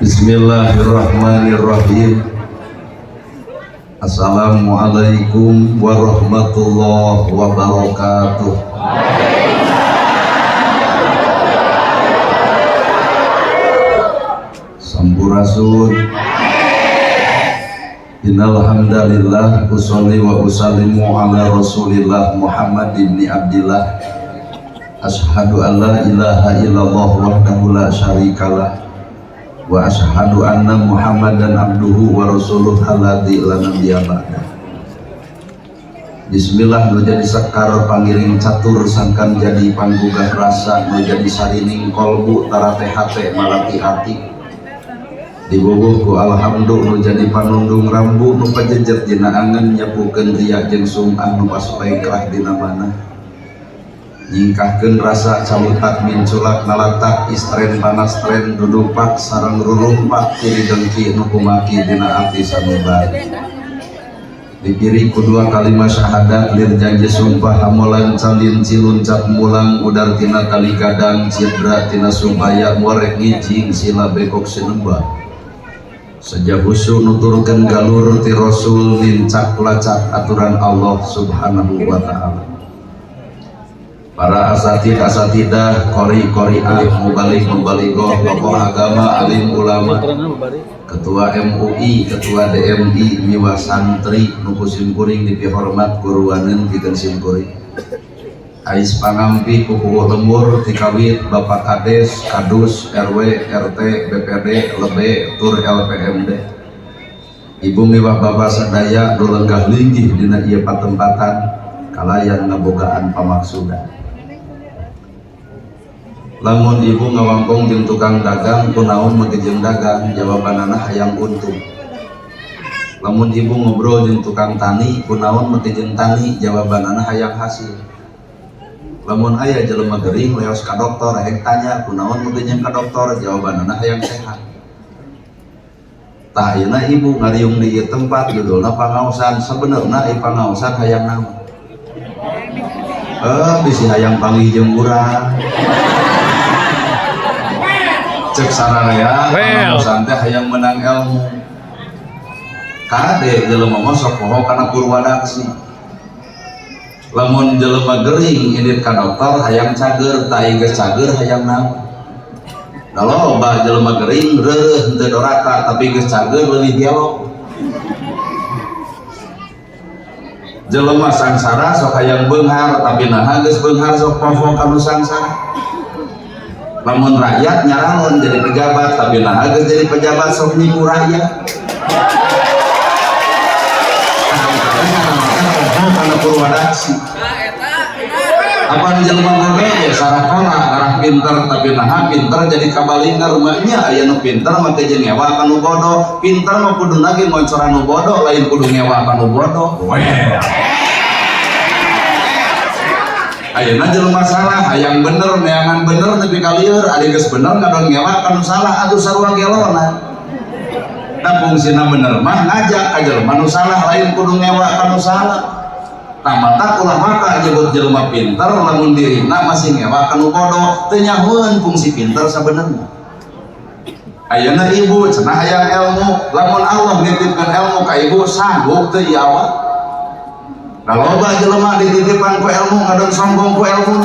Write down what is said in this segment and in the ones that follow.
Bismillahirrahmanirrahim. Assalamualaikum warahmatullahi wabarakatuh. Sampurasun. Innal hamdalillah usolli wa usallimu ala Rasulillah Muhammad ibn Abdillah. Asyhadu an la ilaha illallah wahdahu la syarikalah wa asyhadu anna Muhammadan abduhu wa rasuluh alladzi la nabiyya ba'da. Bismillah nu jadi sekar pangiring catur sangkan jadi panggugah rasa nu jadi sarining kolbu tara teh hate malati hati. Dibubuh ku alhamdulillah nu jadi panundung rambu nu pajejet dina angen nyapukeun riya jeung sum'ah nu paspaekrah dina manah. Nyingkahkeun rasa calutak minculak nalatak istren panas tren dudupak sareng rurumpak kiri dengki nu kumaki dina ati sanubar. Dipiri kedua kalimat syahadat lir janji sumpah hamolan calin cilun cap mulang udar tina kali gadang cidra tina sumpaya muarek ngijing sila bekok sinembah. Sejak husu nuturkeun galur ti rasul lincak lacak aturan Allah subhanahu wa ta'ala. Para asatidah, qori-qoriah, mubalik-mubaligoh, tokoh agama, alim ulama, ketua MUI, ketua DMI, miwa santri, nuku simkuring dipihormat kuruanen pikeun simkuring. Ais pangampi kukuh lembur tikawit Bapak Kades, Kadus, RW, RT, BPD, Lebe, Tur LPMD. Ibu miwah Bapak sadaya nu lenggah linggih dina ieu patempatan kalayan ngabogaan pamaksudan. Lamun ibu ngawangkong jeung tukang dagang kunaon make jeung dagang jawabanana hayang untung. Lamun ibu ngobrol jeung tukang tani kunaon make jeung tani jawabanana hayang hasil. Lamun aya jelema gering leos ka dokter hayang tanya kunaon make jeung ka dokter jawabanana hayang sehat. Tah ayeuna ibu ngariung di ieu tempat judulna pangaosan sabenerna ieu pangaosan hayang naon? Bisi hayang panggih jeung urang. Cek sararea pangaosan teh hayang menang ilmu. Kade jelema mah sok poho kana purwadaksi. Lamun jelema gering indit ka dokter hayang cager, tai geus cager hayang naon? Da loba jelema gering reureuh henteu doraka tapi geus cager leuwih gelok. Jelema sangsara sok hayang beunghar tapi naha geus beunghar sok poho ka nu sangsara. Lamun rakyat nyarangon jadi pejabat tapi nah geus jadi pejabat sok nipu rakyat. Kana purwadaksi. Apa jelema boga ya sarakona arah pinter tapi nah pinter jadi kabalinger mah nya aya nu pinter make jeung ngewa ka nu bodoh. Pinter mah kuduna ge ngoncoran nu bodoh lain kudu ngewa ka nu bodoh. Ayeuna jelema salah hayang bener neangan bener nepi ka lieur ari geus bener ngadon ngewa ka nu salah atuh sarua gelona. Da fungsina bener mah ngajak ka jelema nu salah lain kudu ngewa ka nu salah. Tamata ulah maka nyebut jelema pinter lamun dirina masih ngewa ka nu bodoh teu nyahoeun fungsi pinter sabenerna. Ayeuna ibu cenah hayang ilmu lamun Allah nitipkeun ilmu ka ibu sanggup teu ieu awak. Kalau jelema dititipkan ku ilmu ngadon sombong ku ilmu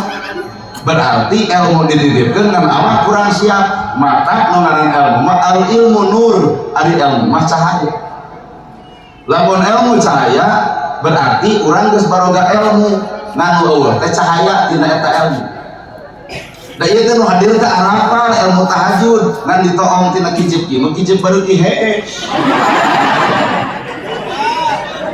berarti ilmu dititipkan kan awak kurang siap. Mata nu ngaran ilmu mah al ilmu nur ari ilmu mah cahaya. Lamun ilmu cahaya berarti urang geus baroga ilmu nganu eueuh teh cahaya tina eta ilmu. Da ieu teh nu hadir teh arapal ilmu tahajud ngan ditoong tina kijib ieu kijib baru hee.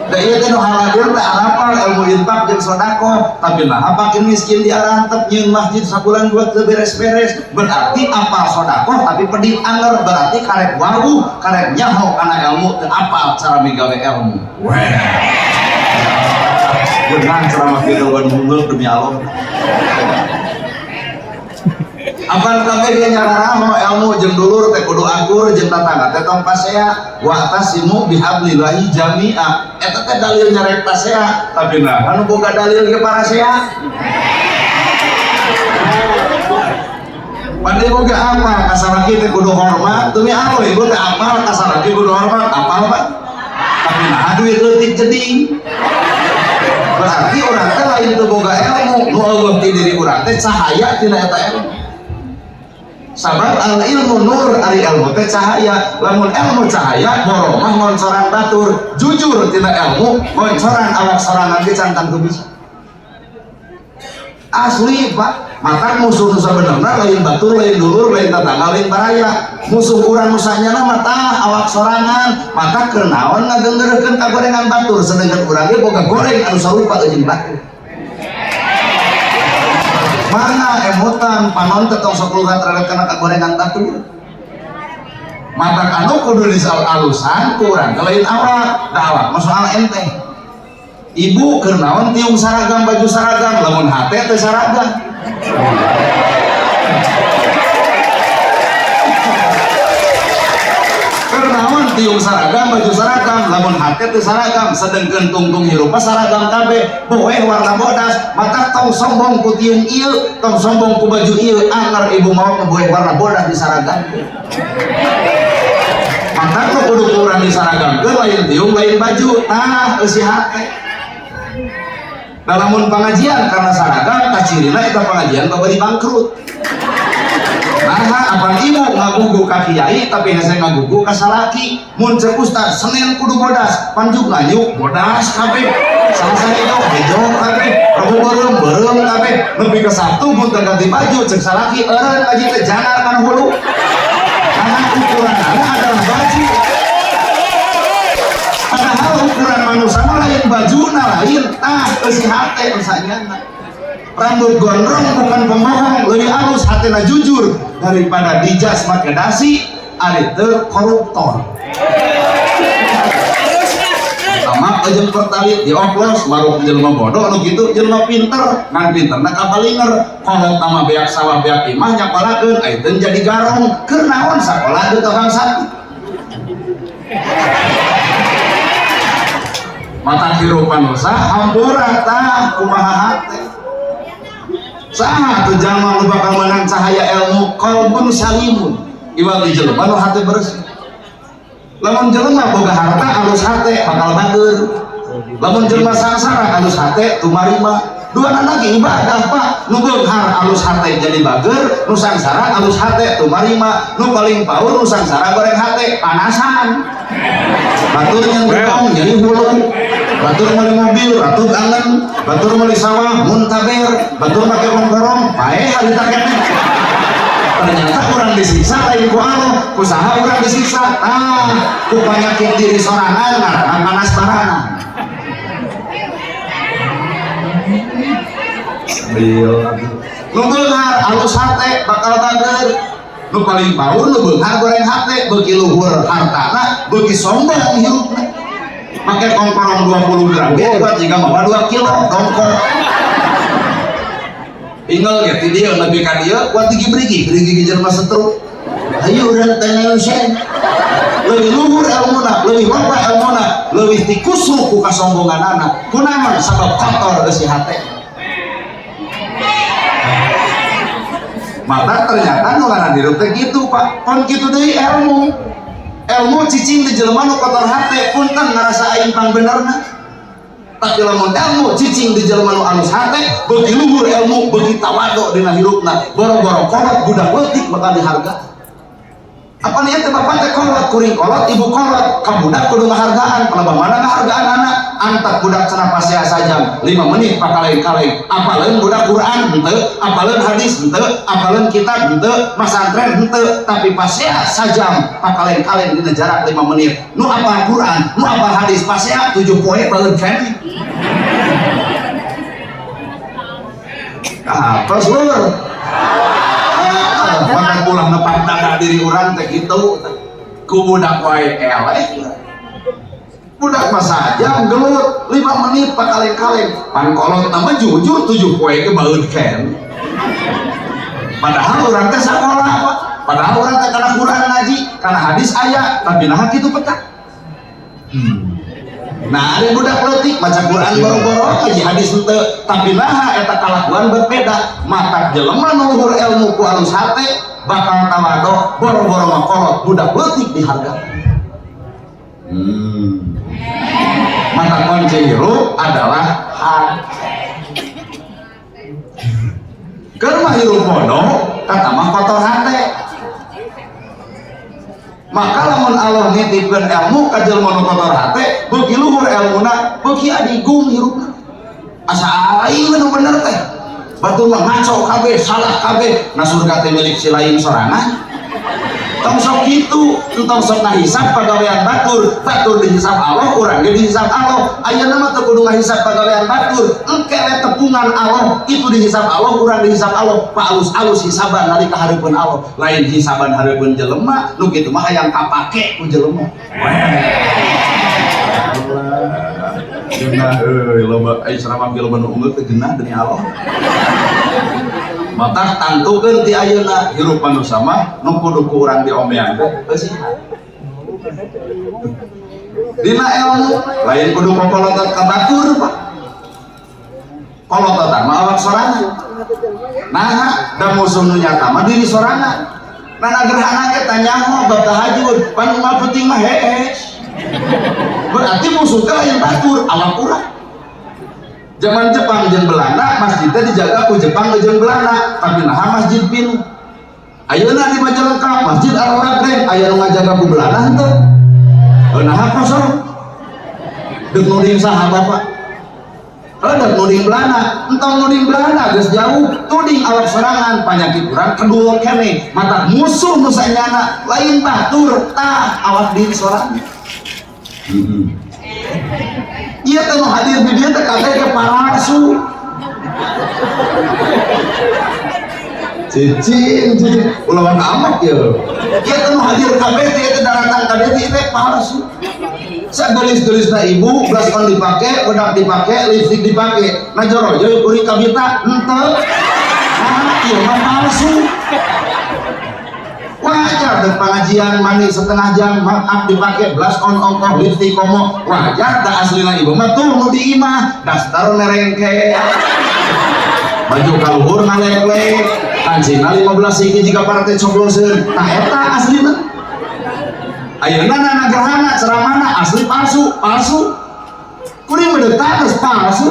Da ieu teh nu hadir teh arapal ilmu infak jeung sedekah tapi nah pakin miskin diarantep nyeun masjid sabulan buat teu beres-beres berarti apal sedekah tapi pedit anger berarti karek wau karek nyaho kana ilmu teu apal cara migawe ilmu. Beunang ceramah kitu beungeul demi Allah. Apan kabeh dia nyararaho ilmu jeung dulur teh kudu akur jeung tatangga teh tong pasea wa tasimu bihablillahi jami'a. Eta teh dalil nyarek pasea tapi nah anu boga dalil ge parasea. Padahal boga amal kasaraki teh kudu hormat, demi Allah ibu teh amal kasaraki kudu hormat, apal Pak? Tapi nah duit leutik jeding. Berarti urang teh lain teu boga ilmu, nu eueuh ti diri urang teh cahaya tina eta ilmu. Sabab al ilmu nur, ari ilmu teh cahaya. Lamun ilmu cahaya boromah ngoncoran batur, jujur tina ilmu ngoncoran awak sorangan ge cantang teu bisa. Asli Pak, maka musuh sebenarnya lain batur, lain dulur, lain tetangga, lain baraya. Musuh urang nusanya mata awak sorangan, maka kenaon ngagenggeurkeun ka gorengan batur, sedangkan urang ge boga goreng anu sarupa jeung batur. Mana emutan panon tetong sok lugat terhadap kena gorengan batur. Mata anu kudu disal alusan kurang lain awak, da awak soal enteng. Ibu kenaon tiung saragam baju saragam, lamun hate teh saragam. Kenaon tiung saragam baju saragam, lamun hate teh saragam, sedengkeun tungtung hirup saragam kabeh, boeh warna bodas, maka tong sombong ku tiung ieu, tong sombong ku baju ieu, anggar ibu mau boeh warna bodas di saragam. Maka kudu kurang di saragam, lain tiung lain baju, tah eusi hate. Dalamun pengajian karena saragam kacirina eta pengajian babari bangkrut. Nah, apaan ibu ngagugu ka kiai tapi hese ngagugu ka salaki. Mun cek ustaz Senin kudu bodas, panjuk nganyuk bodas kabeh. Salasa hejo kabeh, Rabu beureum kabeh. Nepi ka Sabtu mun teu ganti baju cek salaki eureun aji teh janar kan hulu. Karena ukuranna adalah baju. Padahal ukuran manusia lain bajuna lain, isi hati misalnya rambut gondrong bukan pembohong, lebih halus hatena jujur daripada dijas make dasi ari teu koruptor. Pertama jeung pertalit dioplos maruk jelema bodoh anu kitu jelema pinter, ngan pinterna kapalinger kolot tama beak sawah beak imah nyapalakeun ayeuna jadi garong keur naon sakola teu bangsa. Mata hirupan usaha hampura tah kumaha hate saha tuh jalma nu bakal menang cahaya ilmu qalbun salimun iwal di jelema nu hate bersih. Lamun jelema boga harta alus hate bakal bager, lamun jelema sangsara alus hate tumarima. Duana lagi ibadah Pak, nu beunghar alus hate jadi bager, nu sangsara alus hate tumarima, nu paling paur nu sangsara goreng hate panasan. Batur yang getong jadi hulu, batur meuli mobil ratu angen, batur meuli sawah muntaber, batur make rong-rong pae harita keneh. Ternyata kurang disiksa lain ku Allah, kusaha kurang disiksa, ku panyakit diri sorangan ngaranna panas barana. Nu beunghar alus hate bakal bager, nu paling paur nu beunghar goreng hate, beuki luhur hartana, beuki sombong hirupna. Make kongkorong 20 gram ge buat jika mawa 2 kilo kongkor. Ingel ge ti dieu nepi ka dieu buat brigi jelema setruk. Hayu urang tanya sen. Leuwih luhur ilmuna, leuwih loba ilmuna, leuwih ti kusuk ku kasombonganana. Kunaon sabab kotor eusi hate. Maka ternyata nularan hirup teh gitu Pak, pon gitu deui ilmu cicing di jelema nu kotor hate punten ngarasa aing pang benerna. Tapi lamun ilmu cicing di jelema nu alus hate beuki luhur ilmu beuki tawado dina hirupna boro-boro kolot budak leutik bakal diharga. Apa nih teh bapak teh kolot kuring kolot ibu kolot ka budak kudu ngahargaan pernah mana ngahargaan anak antak budak cenah pasea sajam 5 menit pakaleng-kaleng apaleun budak Quran henteu apaleun hadis henteu apaleun kitab henteu masantren henteu tapi pasea sajam pakaleng-kaleng dina jarak 5 menit nu apal Quran nu apal hadis pasea 7 poe beuleun keneh apa sur maka ulah nepak dada diri orang teh gitu ku budak wae eleh budak mah saja gelut 5 menit pakaleng-kaleng pan kolot nama jujur 7 poe ke baeud ken padahal orang teh sakola Pak padahal orang teh kana Quran ngaji kana hadis aya tapi naha kitu petak nah ada budak leutik maca Quran boro-boro ngaji hadis henteu tapi naha eta kalakuan berbeda mata jelema nu luhur ilmu ku alus hate bakal tawado boro-boro makolot budak leutik dihargakan. Mata kunci hirup adalah hati. Keur mah hirup bodoh kata mah kotor hati. Maka lamun Allah nitipkeun ilmu ka jelema nu kotor hati, beuki luhur ilmuna, beuki adigung hirupna. Asa aing nu bener teh. Batur mah ngaco kabeh, salah kabeh. Na surga teh milik si lain sorangan. Tong sok kitu, tong sok ngahisab pagawean batur, batur dihisab Allah, urang ge dihisab Allah. Ayeuna mah teu kudu ngahisab pagawean batur, engke we tepungan Allah, itu dihisab Allah, urang dihisab Allah. Pa alus-alus hisaban nalika hareupeun Allah, lain hisaban hareupeun jelema, nu kitu mah hayang kapake ku jelema. Genah euy loba ai ceramah ge loba nu unggul teh genah demi Allah. Maka tantukeun ti ayeuna hirup manusia mah nu kudu ku urang diomean teh eusihan. Dina ilmu lain kudu kokolotot ka batur Pak. Kolototan mah awak sorangan. Nah, da musuh nu nyata mah diri sorangan. Nah gerhana ge tanyaho bab tahajud, pan mah penting mah hees. Berarti musuh teh lain batur, awak urang. Zaman Jepang jeung Belanda masjidnya dijaga ku Jepang jeung Belanda, tapi nah masjid pinu. Ayeuna di Majalengka masjid Al-Ragreng aya nu ngajaga ku Belanda henteu. Nah kosong. Deuk nuding saha Bapak? Deuk nuding Belanda, entong nuding Belanda geus jauh, tuding awak sorangan panyakit urang kedua keneh. Mata musuh nu sanyana lain batur, tah awak diri sorangan. Iya teh nu hadir di dieu teh kabeh ge palsu. Cicing ulah amat ya. Iya teh nu hadir kabeh teh daratan kabeh teh palsu. Sagelis-gelisna ibu belas on dipake, bedak dipake, lipstik dipake. Nah jorojo kuring kabita henteu. Ah ieu mah palsu. Wajar dan pengajian mani setengah jam maaf dipakai belas on ongkoh lipstik komo wajar tak aslina ibu mah tuh nu di imah dastar nerengke baju kaluhur ngalek-lek kancina 15 siki jika partai cobloseun nah eta aslina ayeuna nana gerhana ceramahna asli palsu kuring mendetak geus palsu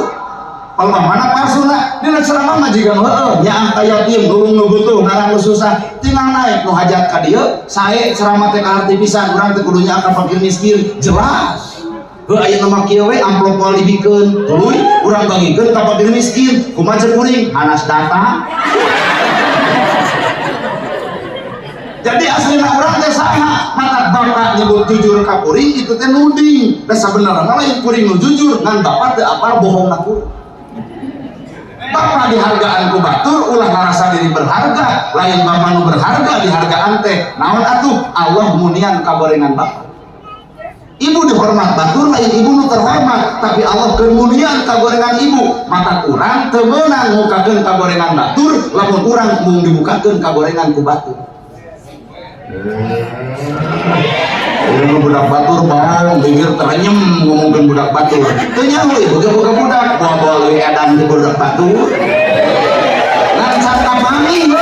palma mana palsuna dina ceramah mah jiga heueuh nyaah ka yatim gulung nu butuh ngarang nu susah tinggal naik nu hajat ka dieu sae ceramah teh ka harti pisan urang teh kudu nyaah ka fakir miskin jelas heuh ayeuna mah kieu we amplop moal dibikeun tuluy urang bagikeun ka fakir miskin kumaha ceuk kuring hanas data. Jadi aslinya orang teh saha mata bapak nyebut jujur ka kuring itu teh nuding da sabenerna mah lain kuring nu jujur ngan bapak teu apal bohongna kuring. Bapak dihargaan ku batur ulah ngarasa diri berharga lain bapak nu berharga dihargaan teh naon atuh Allah munian kagorengan bapak. Ibu dihormat batur lain ibu nu terhormat tapi Allah kemunian kagorengan ibu mata urang teu meunang ngukakeun kagorengan batur lamun urang mung dibukakeun kagorengan ku batur. Ini budak batur bang, bibir terenyem ngomongin budak batur. Tanya lu, buka budak, bawa lu edan di budak batur. Lancar kapangi,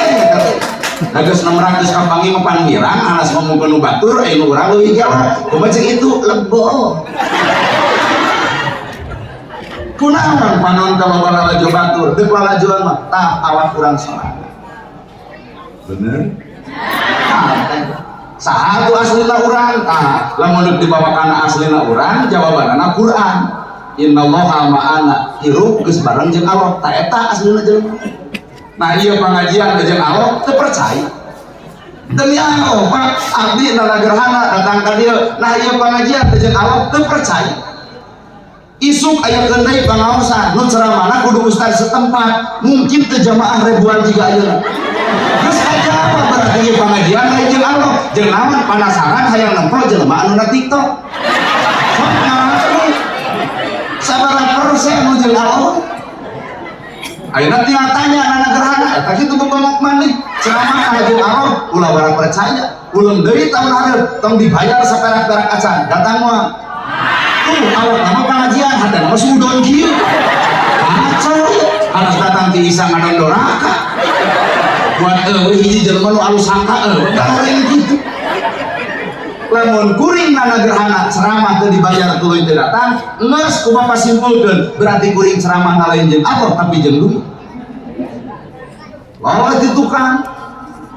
nagas 600 kapangi mapan mirang, anas ngomongin batur, nu urang lu hijau, kumacik itu lebo. Kunaon panon kalau lalajo batur, dek lalajoan mah, tah awak kurang salah. Bener? Satu aslina urang tah lamun deuk dibawakan aslina urang jawabanana Quran innallaha ma'ana hirup geus bareng jeung Allah tah eta aslina jelema. Nah ieu pangajian jeung Allah teu percaya demi Allah Pak abdi na gerhana datang ka dieu nah ieu pangajian jeung Allah teu percaya isuk aya keun pangaosan nu ceramahna kudu ustaz setempat mungkin teu jamaah ribuan jiga ayeuna geus aja apa berarti ieu pangajian lain jeung Allah jeung naon panasaran hayang nempo jelema anu na TikTok sok ngaku sabaraha persen nu jeung Allah ayeuna tinggal tanya nana gerhana eta kitu bebengok maneh ceramah jeung Allah ulah barang percaya ulun deui tahun hareup tong dibayar saperak-perak acan datang moal awak nama pengajian hata nama sudon kieu kacau harus datang di isa ngadon doraka buat hiji jelema nu alus sangka lain gitu. Lamun kuring nana gerhana ceramah teu dibayar tuluy teu datang, geus kumaha simpulkeun berarti kuring ceramah na lain jeung Allah tapi jeung duit. Lawan di tukang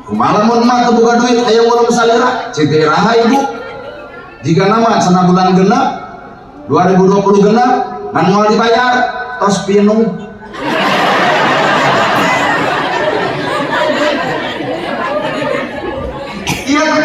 kumaha lamun mah teu boga duit aya ngurung salira cek iraha ibu. Jika nama cenah bulan genep 2020 genep ngan moal dibayar tos pienu.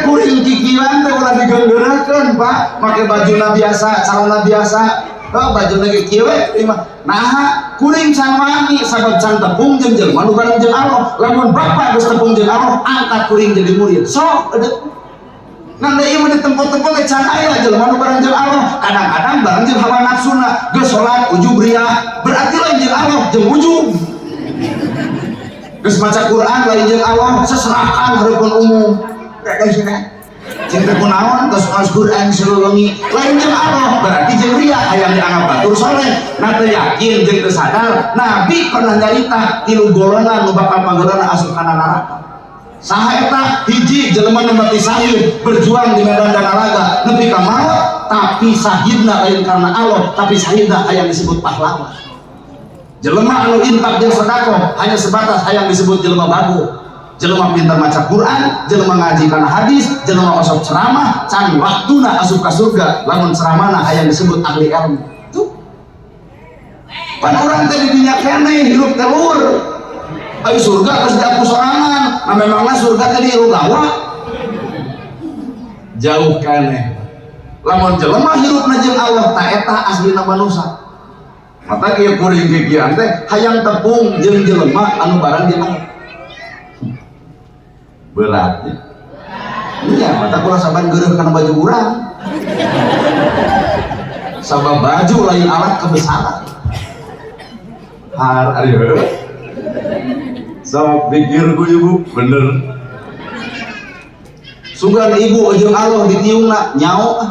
Kuring kikiran teh ulah digeunggeurekeun Pak, make bajuna biasa, calana biasa, bajuna ge kieu we nah kuring can wani sabab can tepung jeung jelema nu bareng jeung Allah. Lamun bapak geus tepung jeung Allah, angkat kuring jadi murid. Sok eudeuk. Ngan ieu mah ditempo-tempo ge can aya jelema nu bareng jeung Allah. Kadang-kadang bareng jeung hawa nafsuna, geus salat ujub riya, berarti lain jeung Allah jeung ujub. Geus maca Quran lain jeung Allah, seserakan hareupeun umum. Cinta kunaon terus mas Quran seluwangi lain jeung Allah berarti jeung ria hayang dianggap batur soleh na teu yakin jeung teu sadar Nabi pernah nyarita 3 golongan nu bakal panggeulana asup kana neraka. Saha eta? Hiji jelema nu mati syahid berjuang di medan dana laga nepi ka maut tapi syahidna lain karena Allah tapi syahidna hayang disebut pahlawan. Jelema anu infak jeung sedekah hanya sebatas hayang disebut jelema bagus. Jelema pintar maca Quran, jelema ngaji kana hadis, jelema osok ceramah, can waktuna asup ka surga, lamun ceramahna hayang disebut ahli ilmu. Tuh. Pan urang teh di dunya keneh hirup telur. Ayo surga geus diaku sorangan, nah memangna surga teh di rugawa. Jauh keneh. Lamun jelema hirupna jeung Allah ta eta aslina manusia. Mata kieu kuring gigian teh hayang tepung jeung jelema anu barang di Allah. Berat ya. Iya, mata kula saban geureuh kana baju urang. Sabab baju lain alat kebesaran. Har ari heuh. Sok pikir ku ibu bener. Sugan ibu jeung Allah ditiungna nyaho.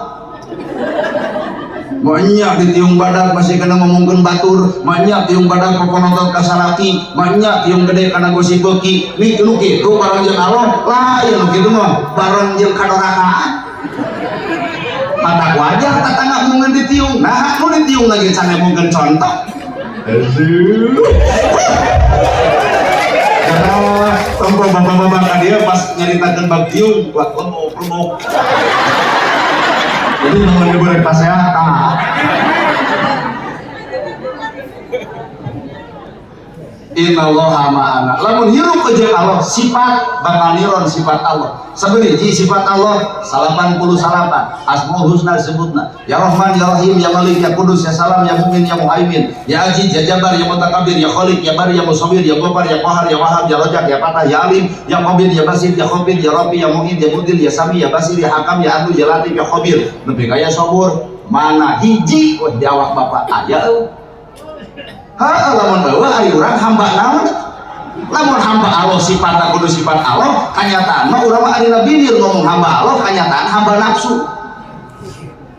Banyak ditiung badak masih kena ngomongkeun batur, banyak tiung badak poponotot ka salaki, banyak tiung gede kana gosip beuki. Nih nu kitu bareng jeung Allah, lain nu kitu mah bareng jeung kadorakaan. Matak wajar tatangga mungkin ditiung. Nah, nu ditiung lagi can mungkin contoh. Karena tempo bapak-bapak ka dia pas nyaritakeun bab tiung, buat lembok. Jadi nomor diberi kesehatan. Innallaha ma'ana. Lamun hirup jeung Allah sifat bakal niron sifat Allah. Sabeureji sifat Allah 88 Asmaul Husna disebutna. Ya Rahman, ya Rahim, ya Malik, ya Qudus, ya Salam, ya Mu'min, ya Muhaimin, ya Aziz, ya Jabbar, ya Mutakabbir, ya Khaliq, ya Bari, ya Musawwir, ya Ghaffar, ya Qahhar, ya Wahhab, ya Rajab, ya Fatah, ya Alim, ya Qabir, ya Basir, ya Khabir, ya Rabbi, ya Mu'in, ya Mudil, ya Sami, ya Basir, ya Hakam, ya Adil, ya Latif, ya Khabir. Nepi kaya sabur mana hiji di awak bapak aya eueuh. Lamun bawa ari urang hamba naon? Lamun hamba Allah sifatna kudu sifat Allah, kanyataan mah urang mah ari binir ngomong hamba Allah, kanyataan hamba nafsu.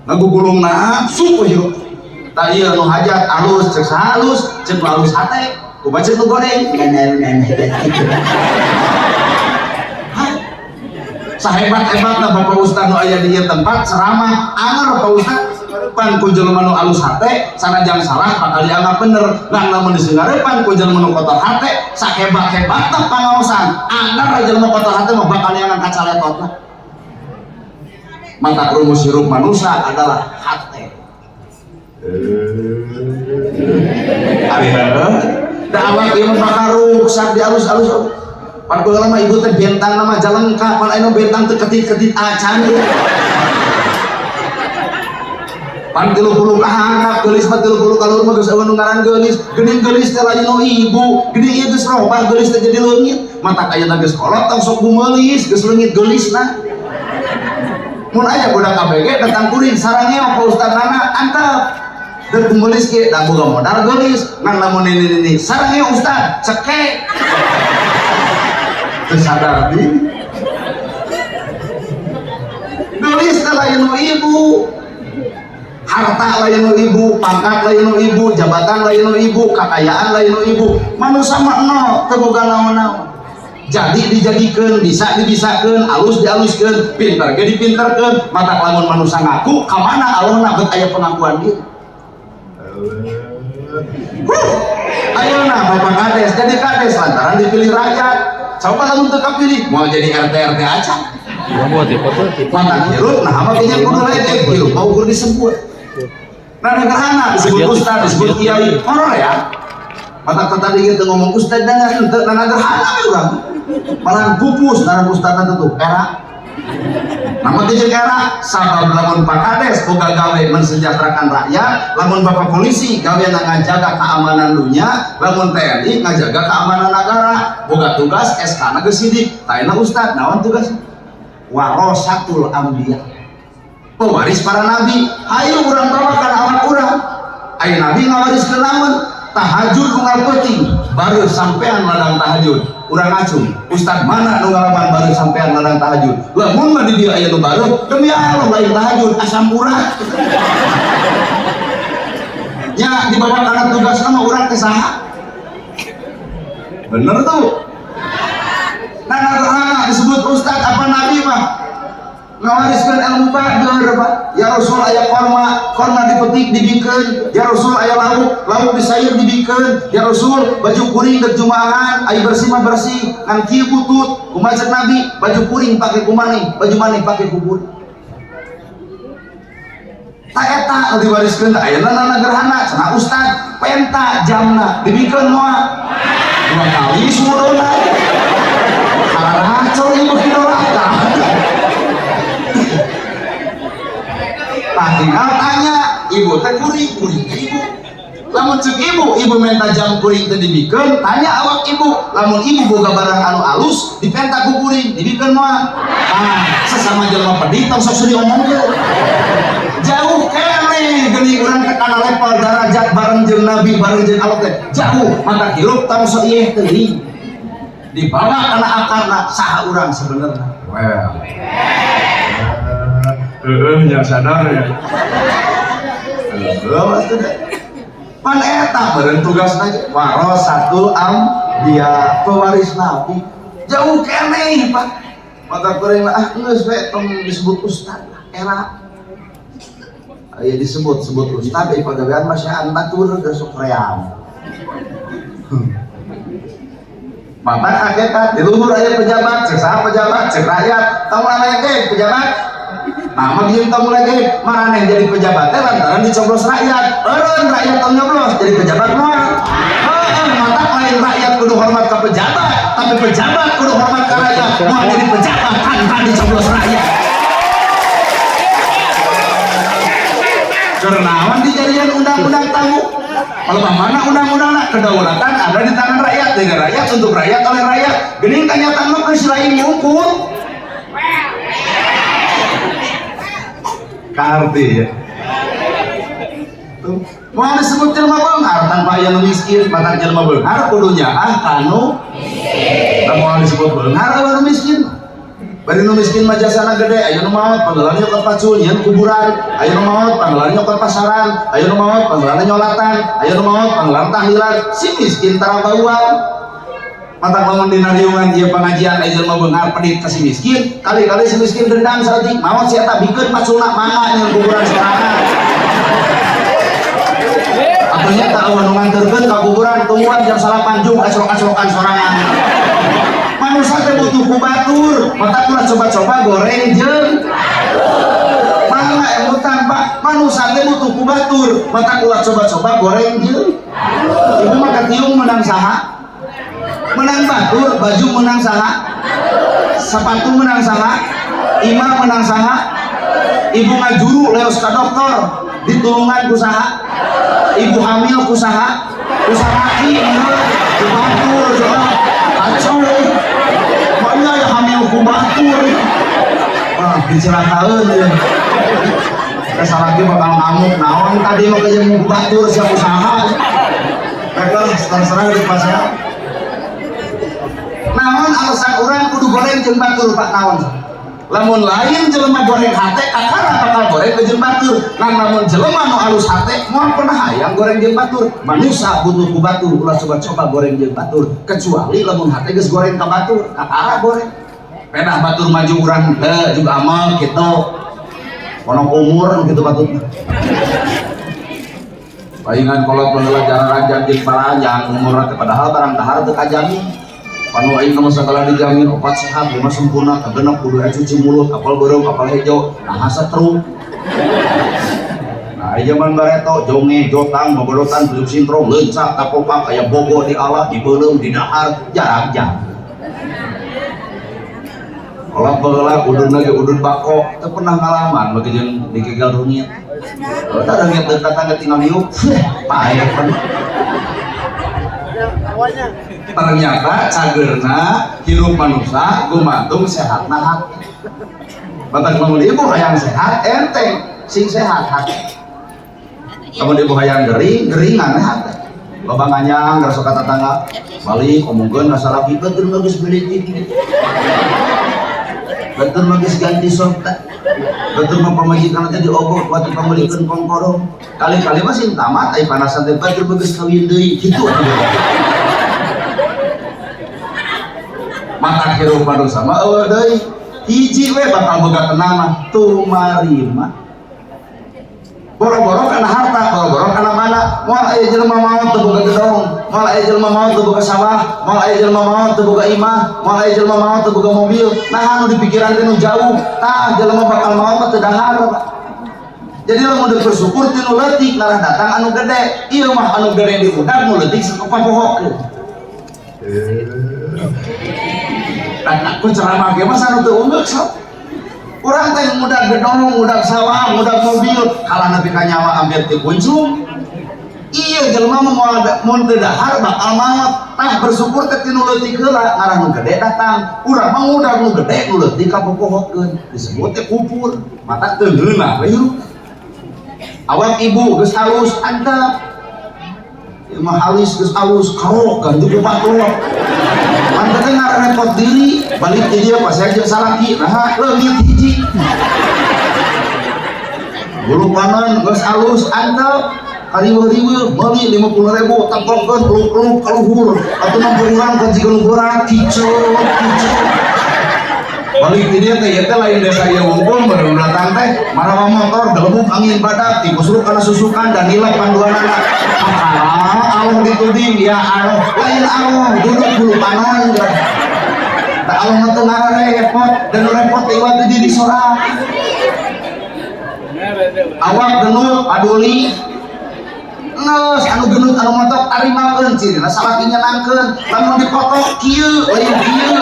Ngagugulung nafsu hirup. Tah ieu nu hajat alus cek halus, cek halus hate, kumaha cek nu goreng. Sahebat-hebatna Bapak Ustaz nu aya di ieu tempat ceramah, anger Pak Ustaz. Pan ku jelema nu alus hate sanajang salah bakal dianggap bener. Ngan lamun disengarepan ku jelema nu kotor hate sahebat-hebatna pangaosan, anggar jelema kotor hate mah bakal dianggap kacaletotna. Mata rumus hirup manusia adalah hate. Ari heuh. Da awak ieu bakal rusak dialus-alus. Pan ku lama ibu teh bentang nama jalengka, pan anu bentang teh ketit-ketit acan. Pan 30 ka handap geulis 40 ka lur mah geus eueuh nu ngaran geulis. Geuning geulis teh lain nu ibu, geuning ieu geus robah geulis teh jadi leungit. Mata ayeuna geus kolot tong sok gumeulis, geus leungit geulisna. Mun aya budak KBG datang kuring sarangnya Pak Ustaz nana antep. Dan gumeulis ge da boga modal geulis. Ngan lamun ini sarangnya Ustaz cekek. Teu sadar di. Geulis teh lain nu ibu. Harta lain nu ibu, pangkat lain nu ibu, jabatan lain nu ibu, kakayaan lain nu ibu. Manusia mah nol, teu boga naon-naon. jadi dijadikan, bisa dibisakan, alus dialuskan, pintar ge dipinterkeun, mata lamun manusia ngaku kamana Allah nak bet aya pengakuan dia. Ayeuna bapak kades jadi kades lantaran dipilih rakyat. Coba lamun teu kapilih mau jadi RT acak. Mata hirup nah mah kayaknya kudu ledek hirup mau kudu disebut. Nah negara disebut ustaz, disebut kiai, horor ya. Mata tadi kita ngomong ustaz dengan ente nana gerhana urang. Malah pupus nana ustazna tuh era. Nama dia era sabab lamun Pak Kades boga gawe mensejahterakan rakyat, lamun Bapak polisi gawe ngajaga keamanan dunia, lamun TNI ngajaga keamanan negara, boga tugas SK-na geus sidik. Taina ustaz naon tugas? Warasatul anbiya. Pewaris para nabi. Hayu urang bawakan awak urang. Aya nabi ngawariskeun naon? Tahajud unggal penting baru sampean ladang tahajud urang ngacung ustad mana nu ngalaman baru sampean ladang tahajud lamun mah di dieu aya nu baru demi Allah lain tahajud asam urat nya dibawa kana tugas nama urang teh saha bener tuh nah disebut ustad apa nabi mah ngawariskeun ilmu bager Pak. Ya Rasul aya korma dipetik dibikeun. Ya Rasul aya lauk disayur dibikeun. Ya Rasul baju kuring dek jumaahan, aya bersih mah bersih, ngan kieu butut. Kumaha cek Nabi, baju kuring pake kumaneh, baju maneh pake kubur. Ta eta nu diwariskeun teh ayeuna nana gerhana cenah ustad, penta jamna dibikeun moal 2 kali sumodona. Karena cor ieu mah doraka. Nah tinggal tanya ibu teh kuring ibu lamun cek ibu minta jam kuring teh dibikeun tanya awak ibu lamun ibu boga barang anu alus dipenta ku kuring dibikeun moal nah sesama jelema pedih tong sok suri omongkeun jauh keneh geuning urang teh kana level derajat bareng jeung nabi bareng jeung Allah teh jauh mata hirup tong sok ieu teuing dibawa kana akarna saha urang sebenarnya yang sadar ya. Pan eta beureun tugasna warasatul anbiya pewaris nabi. Jauh keneh Pak. Maka kuring geus we tong disebut ustad era. Aya disebut ustad ieu pagawean masih batur geus sok ream. Mata hakikat di luhur aya pejabat, cek saha pejabat, cek rakyat, tong laleh ge pejabat. Nah, makin tong lagi mana jadi pejabat lantaran dicoblos rakyat. Eureun rakyat tong nyoblos jadi pejabat moal. Mata lain rakyat kudu hormat ke pejabat, tapi pejabat kudu hormat ke rakyat. Mau jadi pejabat tanpa dicoblos rakyat. Kerenawan dijadian undang-undang tamu. Kalau mana undang-undang kedaulatan ada di tangan rakyat, dengan rakyat untuk rakyat oleh rakyat. Geuning kenyataan mah geus lain ngukur. Karti ya mau disebut jelema beunghar tanpa aya nu miskin maka jelema beunghar kudunya kanu miskin mau disebut beunghar anu miskin bari nu miskin mah jasana gede aya nu maot panggeulana nyokot pacul nyeun kuburan aya nu maot panggeulana nyokot pasaran aya nu maot panggeulana nyolatan aya nu maot panggeulana tahlilan si miskin tara bauan mata bangun dina riungan ieu pengajian aya jelema beunghar pedit ka si miskin kali-kali si miskin dendam saeutik maot si eta bikeun paculna mangga nyeun kuburan sorangan atunya tak anu nganterkeun ka kuburan tungguan jam 8 jum acrok-acrokan sorangan manusia teh butuh ku batur mata kulah coba-coba goreng jeung mangga emutan Pak manusia teh butuh ku batur mata kulah coba-coba goreng jeung ibu mah katiung menang saha menang batur, baju menang saha sepatu menang saha imam menang saha ibu ngajuru leos ka dokter ditulungan ku saha ibu hamil ku saha ku saraki ku batur kacau makanya ya hamil ku batur diceritakeun ya kasaraki bakal ngamuk naon tadi mah kaya ku batur siapa usaha mereka terserah di pasar. Namun alasan orang kudu goreng jeung batur Pak naon lamun lain jelema goreng hate kakara bakal goreng ke jeung batur ngan lamun jelema nu alus hate moal pernah hayang goreng jeung batur manusia butuh ku batur ulah coba goreng jeung batur kecuali lamun hate geus goreng ka batur kakara goreng pedah batur maju urang juga amal kitu ponok umur gitu batur palingan kolot mengelah jaran-jaran jeung paranjang umurna padahal barang dahar teu kajami panu aing kamu segala dijamin opat sehat lima sempurna kagenep kudu cuci mulut kapal beureuh kapal hejo nah setrum nah zaman bareto jonge jotang bobodotan tujuh sintrong leuncak tapopak aya bogo di alat di beuleum di dahar jarang-jarang kalau beula udun lagi udun bako teu pernah ngalaman bagi jeung dikegal runyit tah runyit teu datang tinggal hiup paeh ternyata cagerna hirup manusia gumantung sehatna hati batak lamun ibu hayang sehat enteng sing sehat hati lamun ibu hayang geringan hati loba nganyang gara sok tetangga balik omongkeun masalah kita teu geus beli TV betul magis ganti sorta betul mah pamajikan teh diogok waktu pamulikeun kongkorong kali-kali mah sing tamat ai panasan teh betul geus kawin deui kitu mata hirup manusia mah eueuh deui hiji we bakal boga tenang mah tumarima boro-boro kana harta boro-boro kana mana moal aya jelema maot teu boga gedong moal aya jelema maot teu boga sawah moal aya jelema maot teu boga imah moal aya jelema maot teu boga mobil nah anu dipikiran teh nu jauh tah jelema bakal maot teu dahar jadi lamun deuk bersyukur teu nu leutik narah datang anu gede ieu mah anu gede di budak nu leutik sakopapohokeun tak ku ceramah ge mah sanu teu ungeuk sok urang teh mudah gedong, mudah sawah, mudah mobil, kalah nepi ka nyawa hampir teu kuncung. Iya jelema mah mun teu dahar bakal maot. Tah bersyukur teh tinu leutik heula ngarah nu gede datang. Urang mah mudah nu gede nu leutik kapopohokeun. Disebut teh kupur. Mata teu ngeunah we hirup. Awak ibu geus halus antep. Ieu mah halus geus halus karok ganti ku batur. Mantep teh ngarepot diri balik ke dia pas aja salaki nah leungit hiji bulu panon geus alus antep kariweuh-riweuh meuli 50.000 tepokkeun peluk-peluk ka luhur atuh mah urang ka jiga luhuran kiceu balik ke dia teh eta lain desa ieu wungkul baru datang teh marawa motor gelebuk angin badak tikusruk kana susukan dan nilai panduanana Allah dituding ya Allah lain Allah duduk bulu panon tak Allah ngetu repot dan repot iwat di disorak awak genut paduli ngeus anu genut anu motok arimakeun cirina salaki nyenangkeun lamun dipoto kieu lain kieu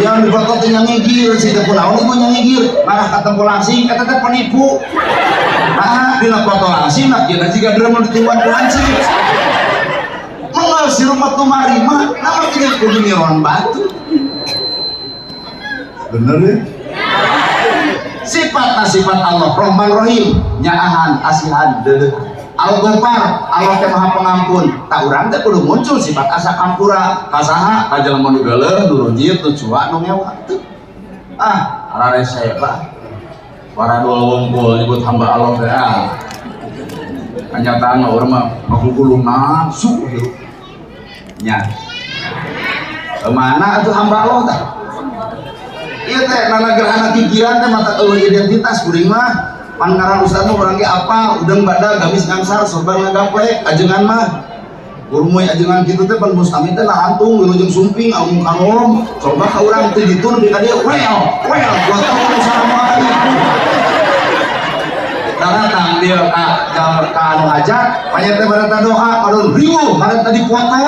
yang dipoto teh nyangigir si teh kunaon ibu nyangigir marah ka tempol langsing eta teh penipu nah dina foto langsing nak kieu jiga dreum ditiwan ku langsing mengal si rumah tumarima nama tinggal kudu niron batu bener ya sifat Allah Rahman Rahim nyaahan asihan deudeuh Al-Ghaffar Allah teh Maha Pengampun tak urang teh kudu muncul sifat asa kampura ka saha ka jelema nu geuleuh nu rujit nu cua nu mewah teu arare saeba para dua wongkul nyebut hamba Allah teh kenyataan urang mah makhluk nafsu hirup nya kemana atuh hamba Allah teh ieu teh nanagerana pikiran teh mata eueuh identitas kuring mah pan ngaran ustaz mah urang ge apa udang badag gamis ngangsar sorban ngagaplek ajengan mah urang ajengan kitu teh pan mustami teh lahantung wilujeng sumping aung kanom coba ka urang teh ditu nepi ka dieu well buat tahu assalamualaikum datang dia ka anu hajat panjat teh bareta doa kadon riweuh bareta dipoto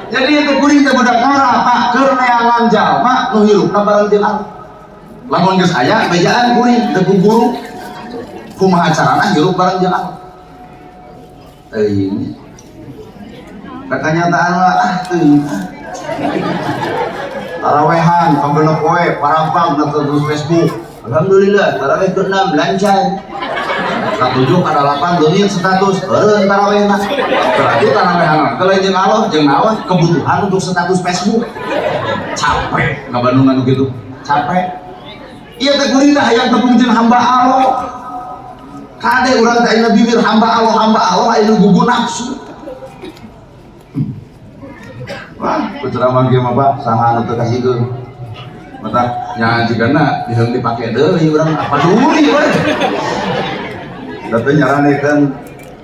jadi itu kuring teh budak ngora pak keur neangan jalma nu hirupna bareng jeung Allah lamun geus aya bejaan kuring teu guru kumaha carana hirup bareng jeung Allah teuing kenyataan mah teuing tarawehan pambeuna poe parapang na terus Facebook alhamdulillah taraweh ke-6 lancar Katujuh kada 8 dunia status eureun tarawehna. Berarti taraweh kalau jeung Allah jeung naon kebutuhan untuk status Facebook. Capek ngabandung anu gitu. Capek. Ieu teh gurina hayang tepung jeung hamba Allah. Kade urang teh ayeuna bibir hamba Allah aya nu gugu nafsu. Wah, penceramah ge mah Pak, saha anu teu kasihkeun. Mata nya jigana diheung dipake deui urang apa duli we. Tapi nyaranekeun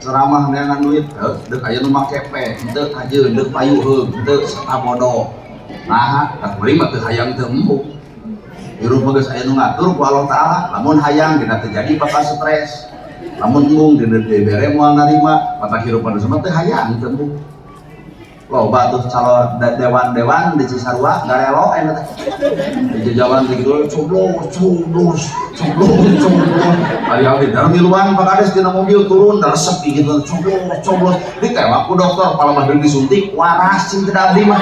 ceramah neangan duit, deuk aya nu make pe, teu kajeun, deuk payuheung, teu sabodo. Nah, tak beri mah teu hayang teu empuk. Hirup mah geus aya nu ngatur ku Allah Taala, lamun hayang dina teu jadi bakal stres. Lamun embung dina dibere moal narima, mata hirup anu sama teu hayang teu empuk. Loba tuh calon dewan-dewan di Cisarua garelo enak di jalan gitu coblos hari-hari dari miluan Pak Kades dina mobil turun dan sepi gitu coblos ditewak ku dokter kalau mah disuntik waras cing tidak abdi mah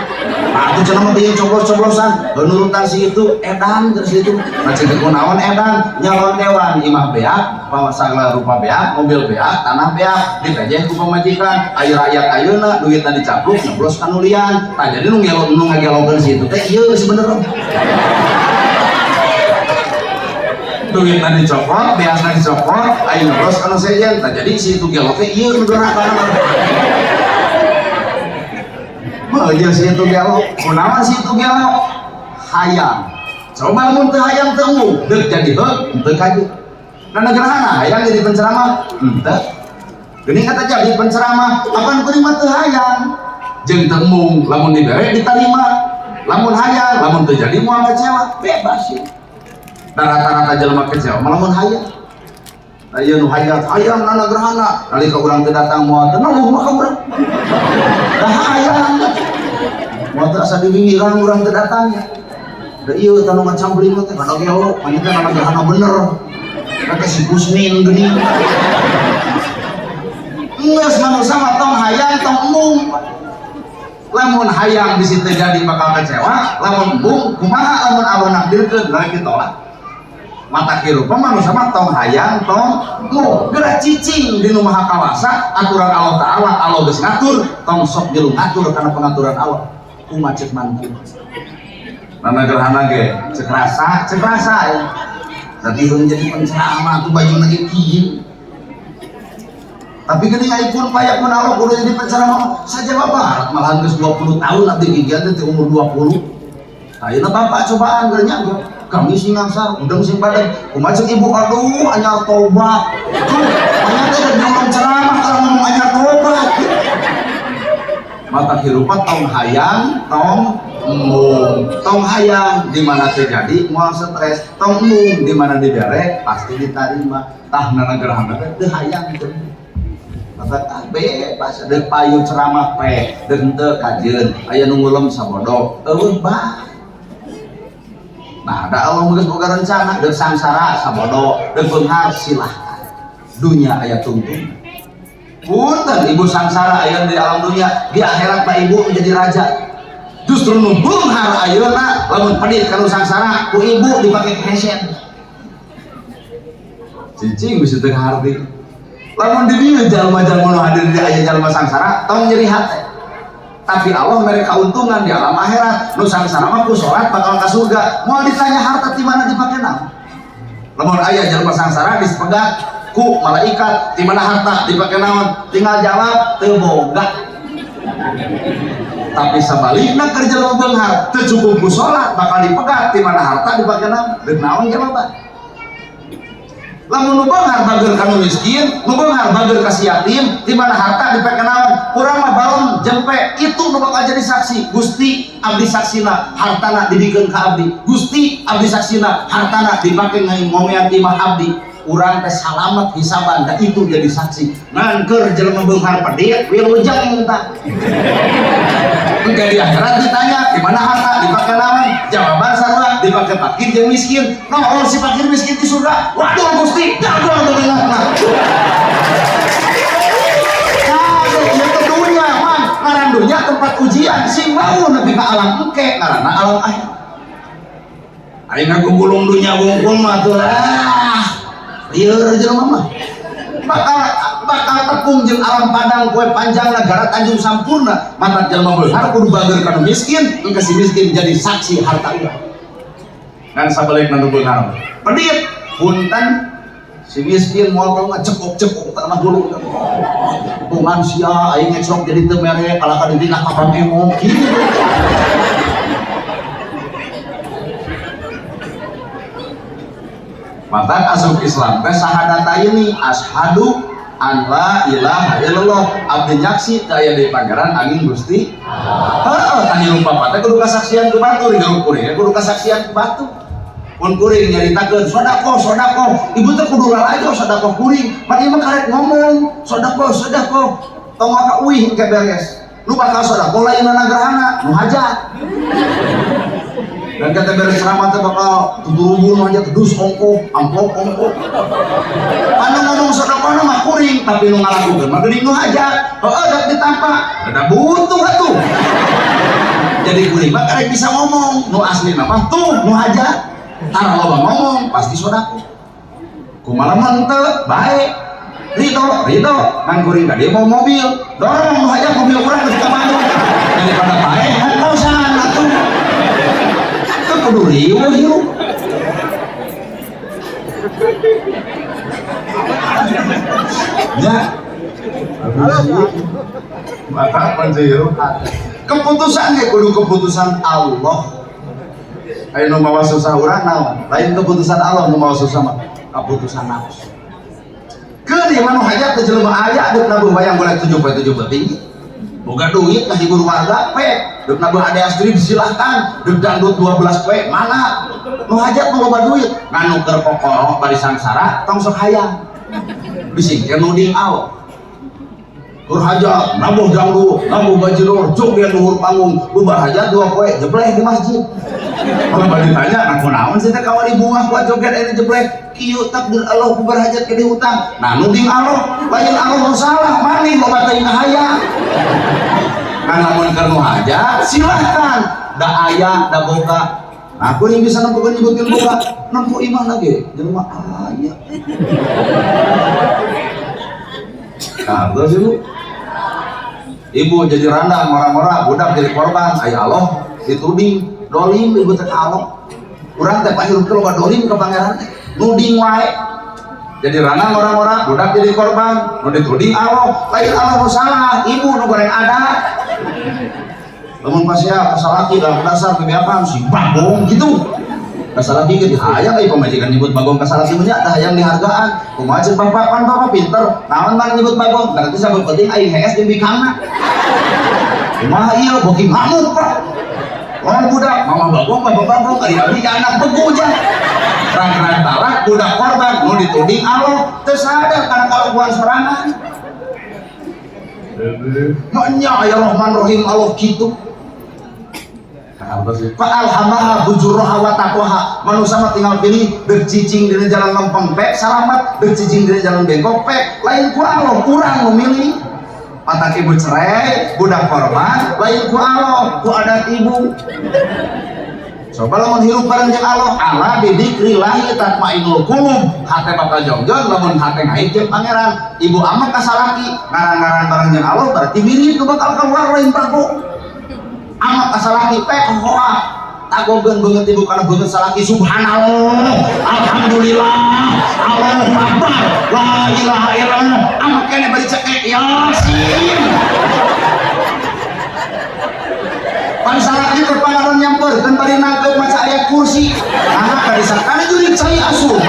nah itu cenah mah teu coblos-coblosan nurutan si itu edan terus itu macam kunaon edan nyalon dewan imah beak sagala rupa beak mobil beak tanah beak ditejeh ku pamajikan ayo rakyat ayeuna duitna dicapluk nyoblos kanulian tah jadi nu ngagelokeun situ teh ieu sebenarnya duitna dicopot beasna dicopot ayo nyoblos kanu sejen tah jadi situ gelok teh ieu nu durhaka mah ieu situ gelok kunaon situ gelok hayang coba mun teu hayang teu embung deuk jadi heuk teu kaji na negaraana hayang jadi penceramah henteu geuning eta jadi penceramah apan kuring mah teu hayang jeung teu embung lamun dibere ditarima lamun hayang lamun teu jadi moal kecewa bebas sih da rata-rata jelema kecewa lamun hayang aya nu hayang na negaraana nalika urang teu datang moal teu nuh mah ka urang da hayang moal teu asa diwingiran urang teu datang da ieu tanu ngacampling teh kada gelo panjang teh negaraana bener kata si Gusmin geuning geus manusia mah tong hayang tong embung lamun hayang di situ jadi bakal kecewa lamun embung kumaha lamun Allah nakdirkeun balik ditolak mata kirupa manusia mah tong hayang tong embung geura cicing di nu maha kawasa aturan Allah Taala Allah geus ngatur tong sok jelu ngatur kana pengaturan Allah kumaha cek mangkin nana gerhana ge cek rasa ya tapi belum jadi penceramah tuh baju lagi kieu tapi geuning aipun payak mun Allah kudu jadi penceramah saja bapak malahan geus 20 tahun nanti gigian teh umur 20 ayeuna bapak cobaan geus nya kami sing ngangsar udang sing badan kumaha ceuk ibu aduh anyar tobat tuh anya teh ngomong ceramah kalau ngomong anyar tobat mata hirupan tong hayang tong embung tong hayang di mana terjadi moal stres tong embung di mana dibere pasti diterima tah nana gerhana teh hayang teh maka bebas deuk payu ceramah pe deuk teu kajeun aya nu ngulem sabodo eueuh bah nah da Allah geus boga rencana deuk sangsara sabodo deuk beunghar silahkan dunia aya tuntun punten ibu sangsara aya di alam dunia di akhirat mah ibu menjadi raja justru nu beunghar ayeuna lamun pedit kanu sangsara ku ibu dipake kesen cicing bisa teu harti lamun di dieu jalma-jalma nu hadir di aya jalma sangsara tong nyeri hate tapi Allah mere kauntungan di alam akhirat nu sangsara mah ku salat bakal ka surga moal ditanya harta di mana dipake naon lamun aya jalma sangsara disepegat ku malaikat di mana harta dipake naon tinggal jawab teu boga tapi sebaliknya kerja lo beunghar teu cukup ku salat bakal dipegat di mana harta dipake naon deuk naon jawaban lamun nu beunghar bageur ka nu miskin nu beunghar bageur ka si yatim di mana harta dipake naon urang mah balon jempe itu nu bakal jadi saksi Gusti abdi saksina hartana dibikeun ka abdi Gusti abdi saksina hartana dipake ngomean imah abdi urang teh salamet hisaban dan itu jadi saksi ngan keur jelema beunghar pedit wilujeng tah engke di akhirat ditanya di mana harta dipake naon jawaban sarua dipake fakir jeung miskin naon si fakir miskin di surga waduh Gusti jago teu dengarna dunia man ngaran dunia tempat ujian sing mau nepi ka alam engke ngaranna alam akhirat aing ngagulung dunia wungkul mah tuh lieur jelema mah bakal tepung jeung alam padang kue panjang negara Tanjung Sampurna mata jelema beunghar kudu bager kana miskin engke si miskin jadi saksi harta urang dan sabalikna nu beunghar pedit punten si miskin moal ngecekok-cekok tanah dulu bungan sia aing ngecok jadi teu mere kalaka di dina kapan emo kitu maka asup Islam teh sahadata ini asyhadu an la ilaha illallah abdi nyaksi daya di pangeran angin Gusti heeh tah hirup bapak teh kudu kasaksian ku batu hirup kuring kudu kasaksian ku batu mun kuring nyaritakeun sedekah ibu teh kudu lalajo sedekah kuring mah ieu mah karek ngomong sedekah tong ka uih engke beres lu bakal sedekah lain nagarana nu hajat dan kata beres ceramah teh bakal tuturubun aja tedus ongko amplop ongko anu ngomong sedekah mah kuring tapi nu ngalakukeun mah geuning nu hajat heueuh dak ditampa da butuh atuh jadi kuring mah karek bisa ngomong nu aslina mah tuh nu hajat tara loba ngomong pasti sedekah kumaha mah teu bae Rito kan kuring ka dia mau mobil dorong nu hajat mobil urang geus ka Bandung daripada bae kosan atuh kudu riweuh hirup ya maka panjiru keputusan ge kudu keputusan Allah aya nu mawa susah urang naon lain keputusan Allah nu mawa susah mah keputusan nafsu keun ieu mah nu hajat teh jelema aya deuk nabuh bayang boleh 7 tinggi boga duit ka hibur warga deuk nabuh ade astri silahkan deuk dangdut 12 mana nu hajat nu loba duit nganu keur kokoro bari sangsara tong sok hayang bisingkeun nuding Allah kur hajat nabuh dangdut nabuh bajiror joget luhur panggung bubar hajat 2 poe jebleh di masjid kalau balik tanya aku naon sih teh kawali bunga buat joget ini jebleh kieu takdir Allah bubar hajat ke di hutang nah nuding Allah lain Allah nu salah maneh loba teh hayang kan lamun keur nu hajat silahkan da aya da boga aku yang bisa nempukeun nyebutkeun boga nempu iman lagi jelema aya kartos ibu ibu jadi randang orang-orang budak jadi korban aya Allah dituding dolim ibu teh Allah urang teh pahirup teh loba dolim ka pangeran nuding wae jadi randang orang-orang budak jadi korban nu dituding Allah lain Allah nu salah ibu nu goreng ada lamun pasya kasalaki dalam dasar kebiasaan si bagong gitu kasalaki ge dihayang ai pamajikan nyebut bagong kasalaki nya tah hayang dihargaan kumaha ceun bapak pinter naon mah nyebut bagong berarti sabab penting aing hees jeung bikangna kumaha ieu beuki ngamuk Pak orang budak mama bagong bapak bagong ari abdi anak beguja rang-rang talak budak korban nu dituding Allah teu sadar kana kalakuan sorangan nya ya Rahman Rahim Allah kitu fa'alhamaha fujuraha wa taqwaha manusia mah tinggal pilih deuk cicing dina jalan lempeng pek salamat deuk cicing dina jalan bengkok pek lain ku Allah urang nu milih patak ibu cerai budak korban lain ku Allah ku adat ibu coba lamun hirup bareng jeung Allah ala bidzikrillah tatmainnul qulub hate bakal jongjon lamun hate ngaik jeung pangeran ibu amat kasalaki ngaran-ngaran bareng jeung Allah berarti mirip nu bakal keluar lain paku amat kasalaki pek hoa tagogeun beungeut ibu kana beungeut salaki subhanallah alhamdulillah Allahu akbar la ilaha illallah amat kene bari cekek yasin pan salaki teh pangaron nyampeurkeun bari nangkeun maca aya kursi nah bari sakana jurig cai asuh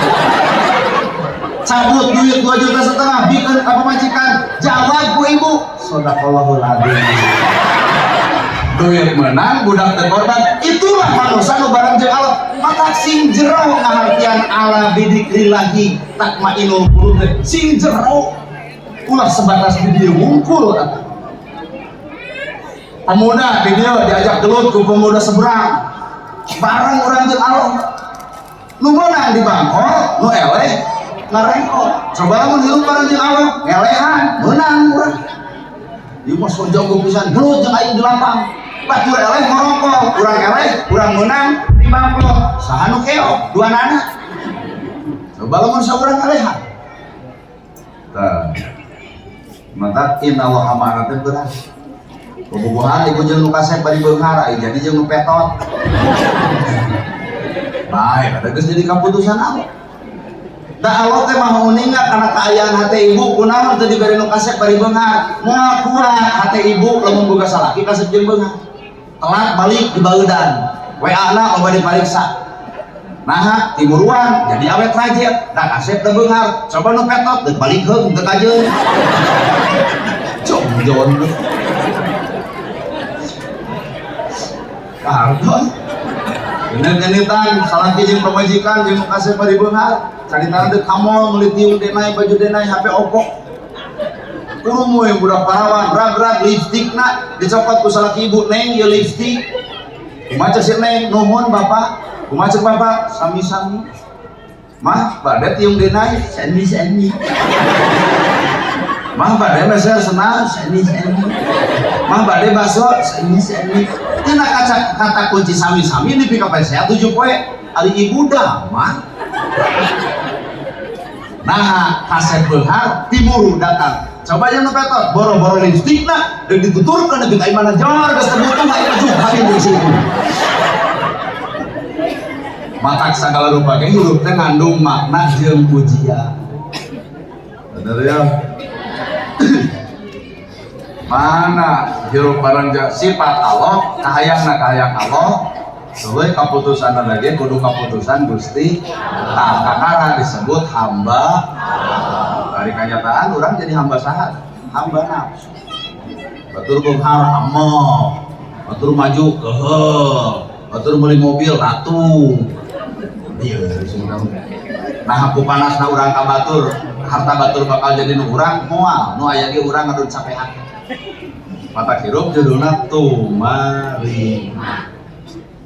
cabut duit 2,5 juta bikeun ka pamajikan jawab ku ibu sadaqallahul adzim duit menang budak teu korban itulah manusia nu bareng jeung Allah maka sing jero ngahartian ala bidzikrillahi tatmainnul qulub sing jero ulah sebatas di dieu wungkul pemuda di dieu diajak gelut ku pemuda seberang bareng urang jeung Allah nu meunang di Bangkok nu eleh ngarengkot coba lamun hirup bareng jeung Allah ngelehan meunang urang ieu mah sojogo pisan gelut jeung aing di lapang batur eleh merokok urang eleh urang meunang di Bangkok saha nu keok duanana coba lamun saurang elehan Tah. Mata inna wa amanatnya berat. Bobogohan ibu jeung nu kasep bari beunghar jadi jeung nu petot. Baik, ada geus jadi kaputusan Allah. Da Allah teh mah uninga kana kaayaan hate ibu kunaon teu dibere nu kasep bari beunghar. Moal kuat hate ibu lamun boga salaki kasep jeung beunghar. Telat balik di baeudan. WA-na loba dipariksa. Nah, timuruan jadi awet rajet, da kasep teu beunghar. Coba nu petot deuk balik heung teu kajeun. Jongjon. Kartos. Bener genitan, salah jeung pamajikan jeung kasep bari beunghar. Carita teh kamol meuli tiung denai baju denai HP Oppo. Kurum we budak parawan, rag-rag lipstikna dicopot ku salaki ibu, "Neng, ieu lipstik." Kumaha si Neng, "Nuhun Bapak." Kumaha cek Bapak? "Sami-sami." "Mah, bade tiung denai?" "Sami-sami." "Mah, bade meser senal?" "Sami-sami." "Mah, bade bakso?" "Sami-sami." Tina kata kunci sami-sami di pika saya 7 poe ari ibu damah. Nah, kasep beunghar timuru datang. Coba yang petot, boro-boro lipstikna dan dituturkan nepi ka imana jor geus tebutuh aya baju kawin di situ. Matak sagala rupa ge hirup teh ngandung makna jeung pujian. Bener ya? Mana hirup barang sifat Allah, kahayang Allah. Soalnya kaputusan lagi kudu kaputusan Gusti. Nah, kakara disebut hamba. Dari kenyataan orang jadi hamba sahat, hamba nafsu. Batur beunghar amoh, batur maju keheuh, batur meuli mobil ratu. Ieu nah aku panasna urang ka batur, harta batur bakal jadi nu urang moal, nu aya ge urang ngadon sapehan. Mata hirup judulna tumarima.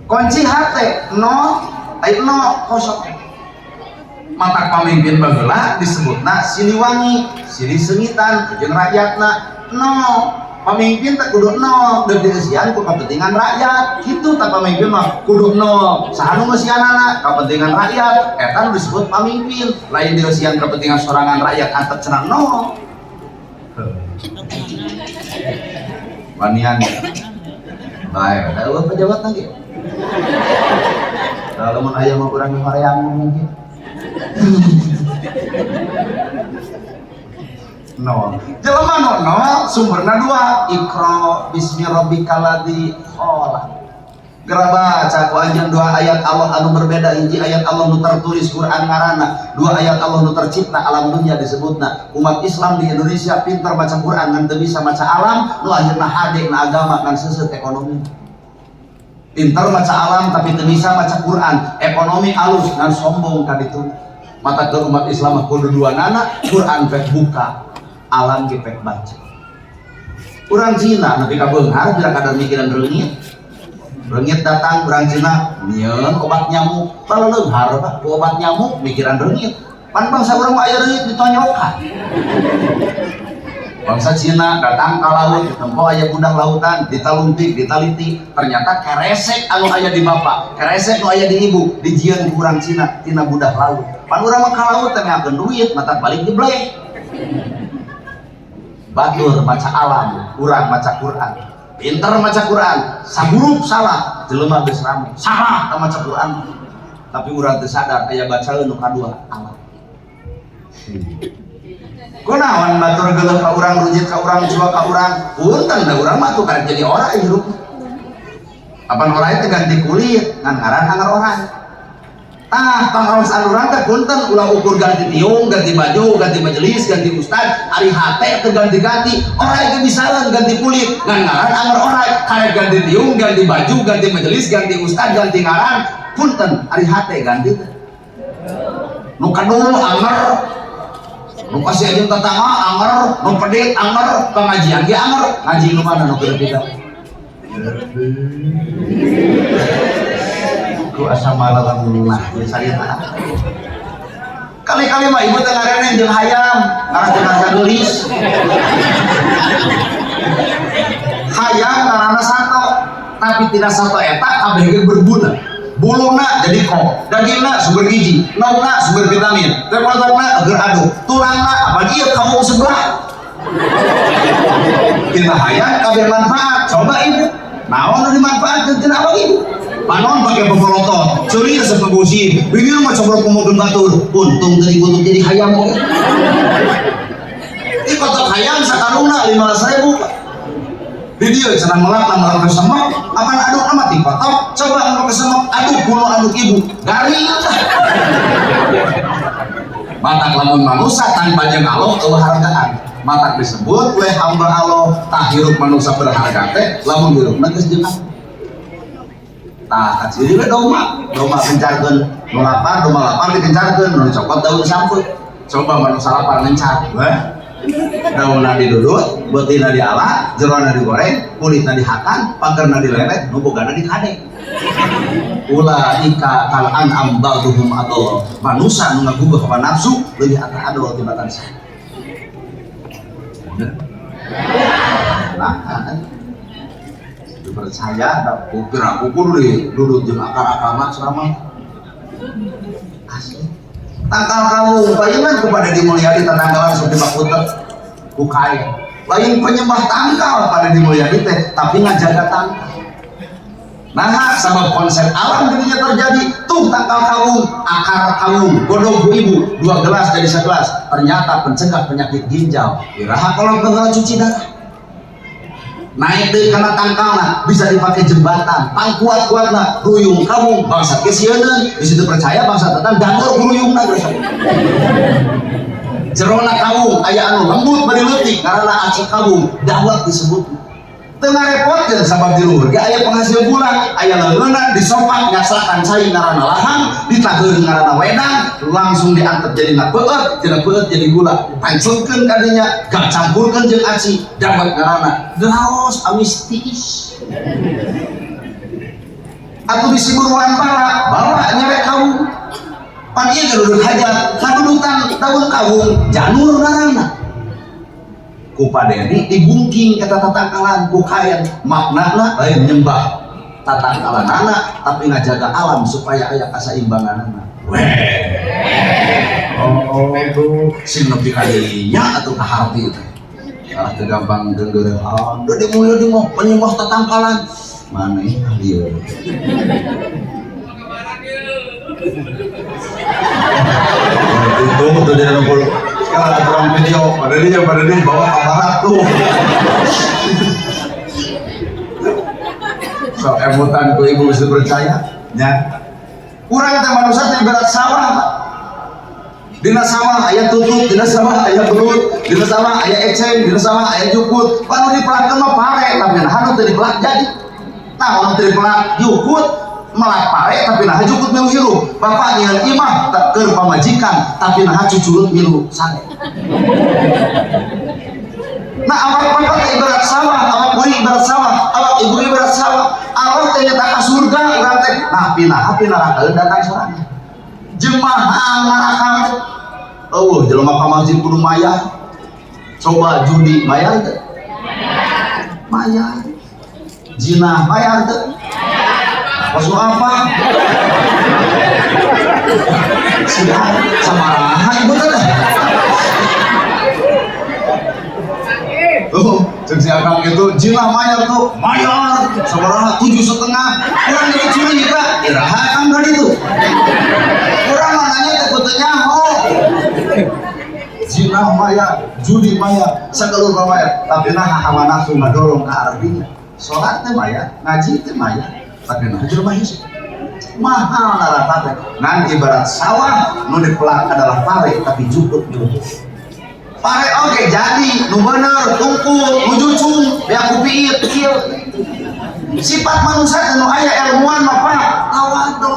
Kunci hate no kosong. Mata pamimpin baheula disebutna Siliwangi, Sili Sengitan jeung rakyatna. No, pamimpin teh kudu no, deuk dieusian ku kepentingan rakyat. Kitu tah pamimpin mah kudu no. Saha nu ngeusianana kepentingan rakyat, eta nu disebut pamimpin. Lain dieusian kepentingan sorangan rakyat antep cenah no. Wanian. Bae, ada eueuh pejabat lagi. Kalau mun aya mah urang horeang mungkin. No, jelema no sumberna dua. Iqra bismi rabbikal ladzi khalaq. Geura baca ku anjeun dua ayat Allah anu berbeda. Hiji ayat Allah nu tertulis Quran ngaranna, dua ayat Allah nu tercipta alam dunia disebutna. Umat Islam di Indonesia pintar baca Quran ngan teu bisa maca alam, nu akhirna hade na agama kan seuseut ekonomi. Pintar maca alam tapi teu bisa maca Quran, ekonomi alus ngan sombong ka ditu. Mata ke umat Islam kudu dua nana, Quran pek buka, alam ge pek baca. Urang Cina nepi ka beunghar bila kadar mikiran reungit. Reungit datang urang Cina nyieun obat nyamuk, bala leunghar Pak, obat nyamuk mikiran reungit. Pan bangsa urang mah aya reungit ditonyokan. Bangsa Cina datang ka laut, tempo aya budak lautan, ditalumpik, ditaliti, ternyata keresek anu aya di bapa, keresek anu aya di ibu, dijieun ku urang Cina tina budak laut. Pan urang mah ka laut teh ngakeun duit, mata balik diblek. Batur maca alam, urang maca Quran. Pinter maca Quran, saburup salah, jelema geus rame. Salah ka maca Quran. Tapi urang teu sadar aya bacaeun nu kadua alam. Kunaon batur geuleuh ka urang, rujit ka urang, jua ka urang. Punten da urang mah tuh karek jadi ora hirup. Apan ora teh ganti kulit, ngan ngaran anger ora. Tah pangaos anu urang teh punten ulah ukur ganti tiung, ganti baju, ganti majelis, ganti ustad, ari hate teh ganti-ganti. Ora ge bisaeun ganti kulit, ngan ngaran anger ora. Karek ganti tiung, ganti baju, ganti majelis, ganti ustad, ganti ngaran. Punten ari hate ganti teh. Nu kadul anger, nu kasih aja tetangga anger, nu pedit anger, pengajian ge anger. Ngaji nu mana nu keur kita? Ku asa malalanah biasanya. Kali-kali mah ibu teh ngarenem jeung hayam, ngaranna geulis. Hayam ngaranna sato, tapi tidak sato eta kabeh ge berguna. buluna jadi kok, dagingna sumber gizi, nauna sumber vitamin, reproduksinya agar aduk, tulangna apalagi ya kamu sebelah. Kita hayang kabeh manfaat, coba ibu. Naon dimanfaatkeun tina abang ibu. Panon pakai pemolotot, curi sepegusi, bibir mah coba pemogun batur, untung tadi butuh jadi hayam. Ini kotak hayam sakaruna 15.000. Video senang melak kesemak, akan aduk nama kotak, coba mau kesemak, aduk bulu aduk ibu, garing. Matak lamun manusia tanpa jeung Allah kehargaan. Matak disebut oleh hamba Allah tak hirup manusia berharga teh lamun hirup geus jeung Allah. Tah ciri we doma kencarkeun nu lapar dikencarkeun nu copot daun samput. Coba manusia lapar ngencar daunna didudut, beutina diala, jerona digoreng, kulitna dihakan, pagerna dilelet, nu bogana dikade. Ulaika kal an'am ba'duhum atau manusia nu ngagugah ka nafsu leuwih atah adol tibatan sa. Nah, percaya ada ukur duduk jeung akar-akar mak selama asli tangkal kamu bayangan kepada dimulyadi tetanggalan sok dibakutet ku kaya lain penyembah tangkal pada dimulyadi teh tapi ngajaga tangkal. Nah sabab konsep alam dirinya terjadi tuh tangkal kawung, akar kawung, godong ibu 2 gelas jadi 1 gelas ternyata pencegah penyakit ginjal, iraha kolom tengah cuci darah. Naik deh karena tangkalna bisa dipakai jembatan, tang kuat-kuatna ruyung kamu bangsa kesieun di situ percaya bangsa tetang dangur ruyungna geus. Jerona kawung aya anu lembut bari leutik karena acik kawung dawet disebut. Teu ngarepotkeun sabab di luhur ge aya penghasil bulan, aya leungeunna disopak nyaslakan cai ngaranna lahang, ditageur ngaranna wedang, langsung diangkat jadi beut, tina beut jadi gula. Panculkeun ka dinya, gak campurkeun jeung aci, dapat ngaranna daos amis tiis. Atuh disibur wampara, bawa nyerek kawung. Pan ieu duduk hajat, kadudukan daun kawung, janur ngaranna. Ku padeni dibungking kata tatangkalan ku kayan maknana lain nyembah tatangkalan anak tapi ngajaga alam supaya aya kasaimbanganana. Tuh sing nepi ka dinya atuh ka hati teh. Salah teu gampang geunggeureun. Da dimulya di mah penyembah tatangkalan. Maneh ieu. Itu dia nombor sekarang ada orang video pada dia bawa kamera tuh so emutan ku ibu bisa percaya ya kurang teh manusia teh ibarat sawah dina sawah aya tutut, dina sawah aya belut, dina sawah aya eceng, dina sawah aya jukut panu dipelakkeun mah pare tapi nah anu teu dipelak jadi nah anu teu dipelak jukut melak pare tapi nah jukut milu hirup bapak nyeun imah keur pamajikan tapi nah cucureut milu sare. Nah awak bapak teh ibarat sawah, awak buri ibarat sawah, awak ibu ibarat sawah, awak teh nyata ka surga urang teh nah pinaha pinaraka datang sorangan jemaah neraka. Jelema ka masjid kudu mayar. Coba judi mayar teh? Mayar. Zina mayar teh? Maksud apa? Sudah samaraha ibu teh. Tuh, cek si akang itu zina mayar tuh, mayar samaraha 7,5. Kurang jadi curi kita, iraha akang tadi tuh. Kurang mananya teh kudu nyaho. Zina mayar, judi mayar, sakelur mayar, tapi nah hawa nafsu ngadorong ka arah dinya. Salat teh mayar, ngaji teh mayar. Tapi nah jelema hiji mahal neraka teh ngan ibarat sawah nu dipelak adalah pare tapi jukut dulu pare oke jadi nu bener tungkul nu jucung ya kupiit kieu sifat manusia teh nu aya ilmuan mah pak tawadhu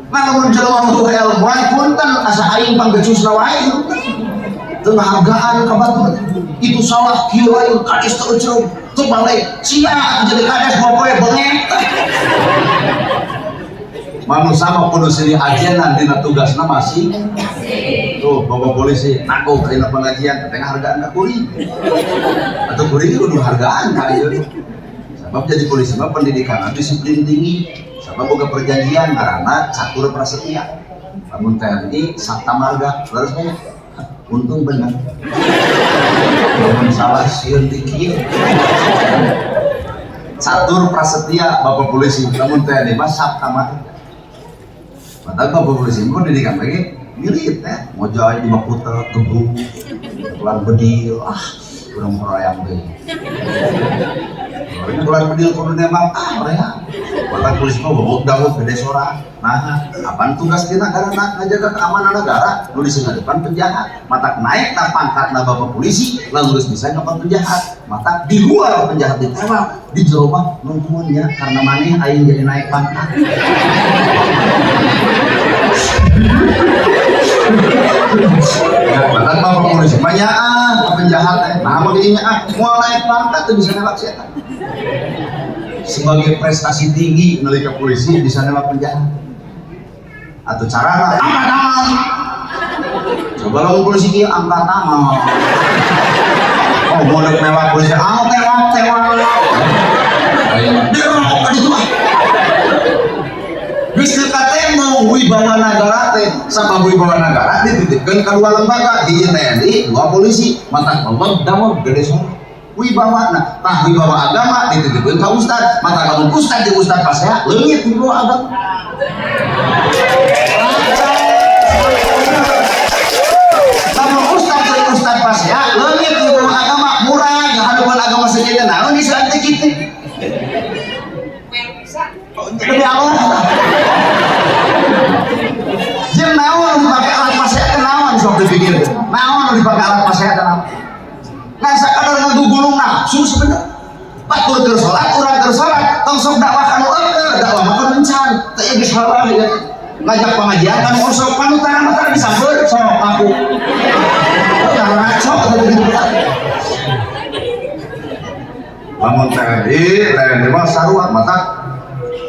nah lamun jelema nu ilmuan punten asa aing panggecusna wae teu hargaan ka batur itu salah kieu lain kades teu cereuh tuh balik sia jadi kades bopoe bengek manusia mah kudu silih ajenan dina tugasna masih tuh bawa polisi nangkep dina pengajian tengah hargaan ka kuring atau kuring kudu hargaan ka ieu sebab jadi polisi mah pendidikan disiplin tinggi sama boga perjanjian karena catur prasetya. Namun TNI Sabta Marga terusnya untung benar. Namun salah sieun dikit. Catur prasetya Bapak polisi, namun TNI mah Sabta Marga. Padahal Bapak polisi pun didikan lagi mirip ya, mau jahit di Makuta, Gebuk, Kelan Bedil, kurang merayang deh. Ini Kelan Bedil kudu nembak, mereka. Bapak polisi mau bobok dawet gede sorak. Nah, apaan tugas kita karena ngajaga keamanan negara, nulis di depan penjahat. Mata naik tak pangkat na Bapak polisi, lalu bisa ngapain penjahat. Mata di luar penjahat ditewak, di jerobah nungguannya karena maneh aing jadi naik pangkat. Ya, bahkan Bapak polisi banyak penjahat nah begininya mau naik pangkat tuh bisa nembak setan. Sebagai prestasi tinggi nalika polisi bisa nembak penjahat. Atau cara angkat tangan. Coba lo polisi dia angkat tangan. Oh mau nembak polisi tewak. Dia rokok di rumah. Bisa katanya wibawa negara teh sama wibawa negara dititipkan ke dua lembaga di TNI dua polisi mata kelompok dawab gede semua wibawa nah wibawa agama dititipkan ke ustad mata kamu ustad di ustad pas ya leungit wibawa agama kamu ustad di ustad pas ya leungit wibawa agama murah ngahadupan agama sejenak naon bisa kita demi Allah jeung naon dipakai alat pasea naon sok dipikir naon dipakai alat pasea naon ngan sakadar ngagugulung nafsu sebenarnya batur keur salat urang keur salat tong sok dakwah kanu eueuh dakwah mah kan mencan teu geus salah ya ngajak pengajian kan sok panutan mah tara disambeut sok aku ngaco tadi gitu lamun TNI mah sarua mata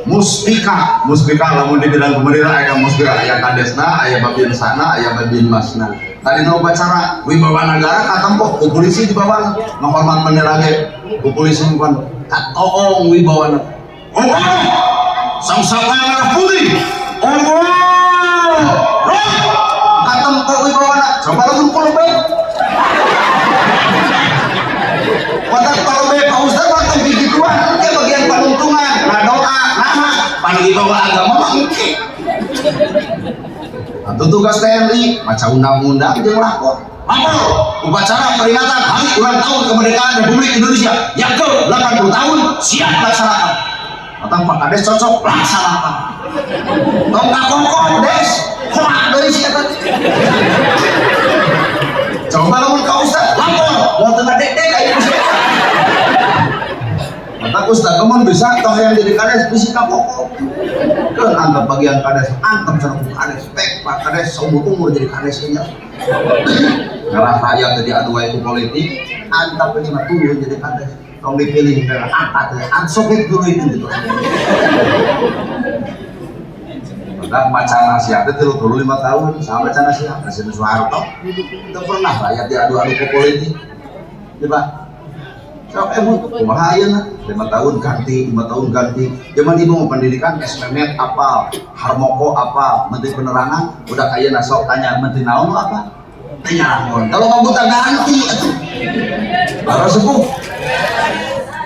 muspika lamun di bidang pemerintah aya muspika aya kadesna aya babin sana aya babin masna tadi nu upacara wibawa negara katempo ku polisi di bawah menghormat bendera ge ku polisi bukan katoong wibawa negara sang saka merah putih katempo wibawa negara coba lamun kulo bae watak kalau bae Pak Ustaz waktu gituan ke bagian panuntungan nah doa panggil bawa agama mah engke. Itu tugas TNI, maca undang-undang jeung lakon. Lapor upacara peringatan Hari Ulang Tahun Kemerdekaan Republik Indonesia yang ke-80 tahun siap laksanakan. Matang Pak Kades cocok laksanakan. Tong kakongkong des, hoak deui sia teh. Coba lamun ka Ustaz, lapor, mau teu ngadek-dek aya maka Ustaz kamu bisa toh yang jadi kades bisi kapokok kan anggap bagian kades anggap cara kades spek Pak Kades seumur umur jadi kadesnya ngalah rakyat jadi adu itu politik anggap ini mah turun jadi kades kalau dipilih karena angkat ya ansopit dulu itu gitu maka baca nasihat itu dulu 5 tahun sama baca nasihat Presiden Soeharto itu pernah rakyat diadu-adu ke politik coba sok kumaha ayeuna 5 tahun ganti zaman ibu mau pendidikan SPMED apa Harmoko apa Menteri Penerangan udah ayeuna sok tanya Menteri naon apa tanya naon kalau kamu tak ganti baru sepuh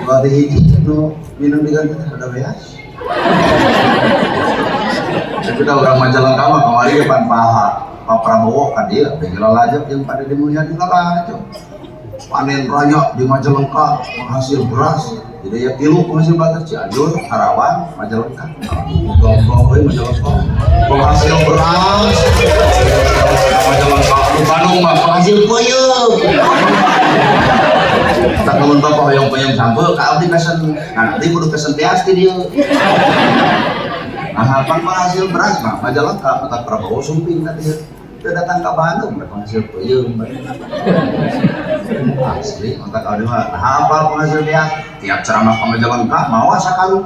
bari hiji nu minum diganti ada beas tapi kalau orang Majalengka mah kemarin pan Pak Prabowo kan dia pengen lajak yang pada dimulyani lajak panen raya di Majalengka menghasil beras jadi ya kilo penghasil beras Cianjur, Karawang, Majalengka Gombong, Majalengka penghasil beras Majalengka, di Bandung mah penghasil peyem tak namun bapak hoyong-hoyong sampai ke abdi pesen nah nanti kudu pesen tias di dia nah apa penghasil beras mah Majalengka kata Prabowo sumping tadi dia datang ke Bandung penghasil peyem asli maka kalau dia nah apa penghasil dia tiap ceramah ke Majalengka mau sakalu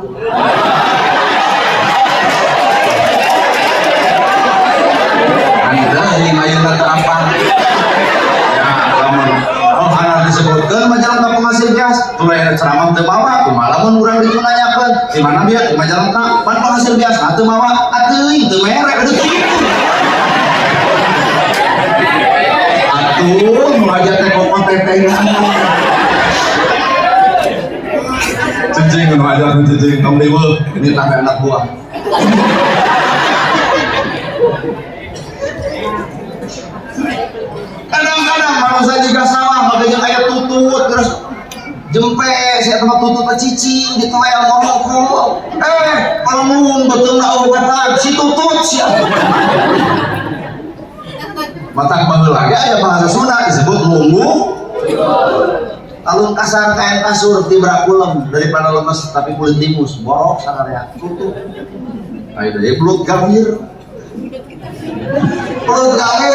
anda ini ayun apa ya lamun oh anak disebutkan Majalengka penghasil gas tulai ceramah teu bawa kumaha lamun urang ditunanyakeun Ustad di mana dia di Majalengka pan penghasil biasa atuh mawa atuh teu merek atuh atuh mengajak teh kok tetengan cicing nu ajar cicing kamu dewe ini tak anak buah kadang-kadang manusia juga sama makanya kayak tutut terus jempe saya tempat tutut cicing gitu ya ngomong kalau ngomong betul nggak obat si tutut siapa mata baheula lagi aya bahasa Sunda disebut lungu alun kasar kain kasur tibra kulem daripada lemes tapi kulit timus borok sangarya tutut ayo deh belut gawir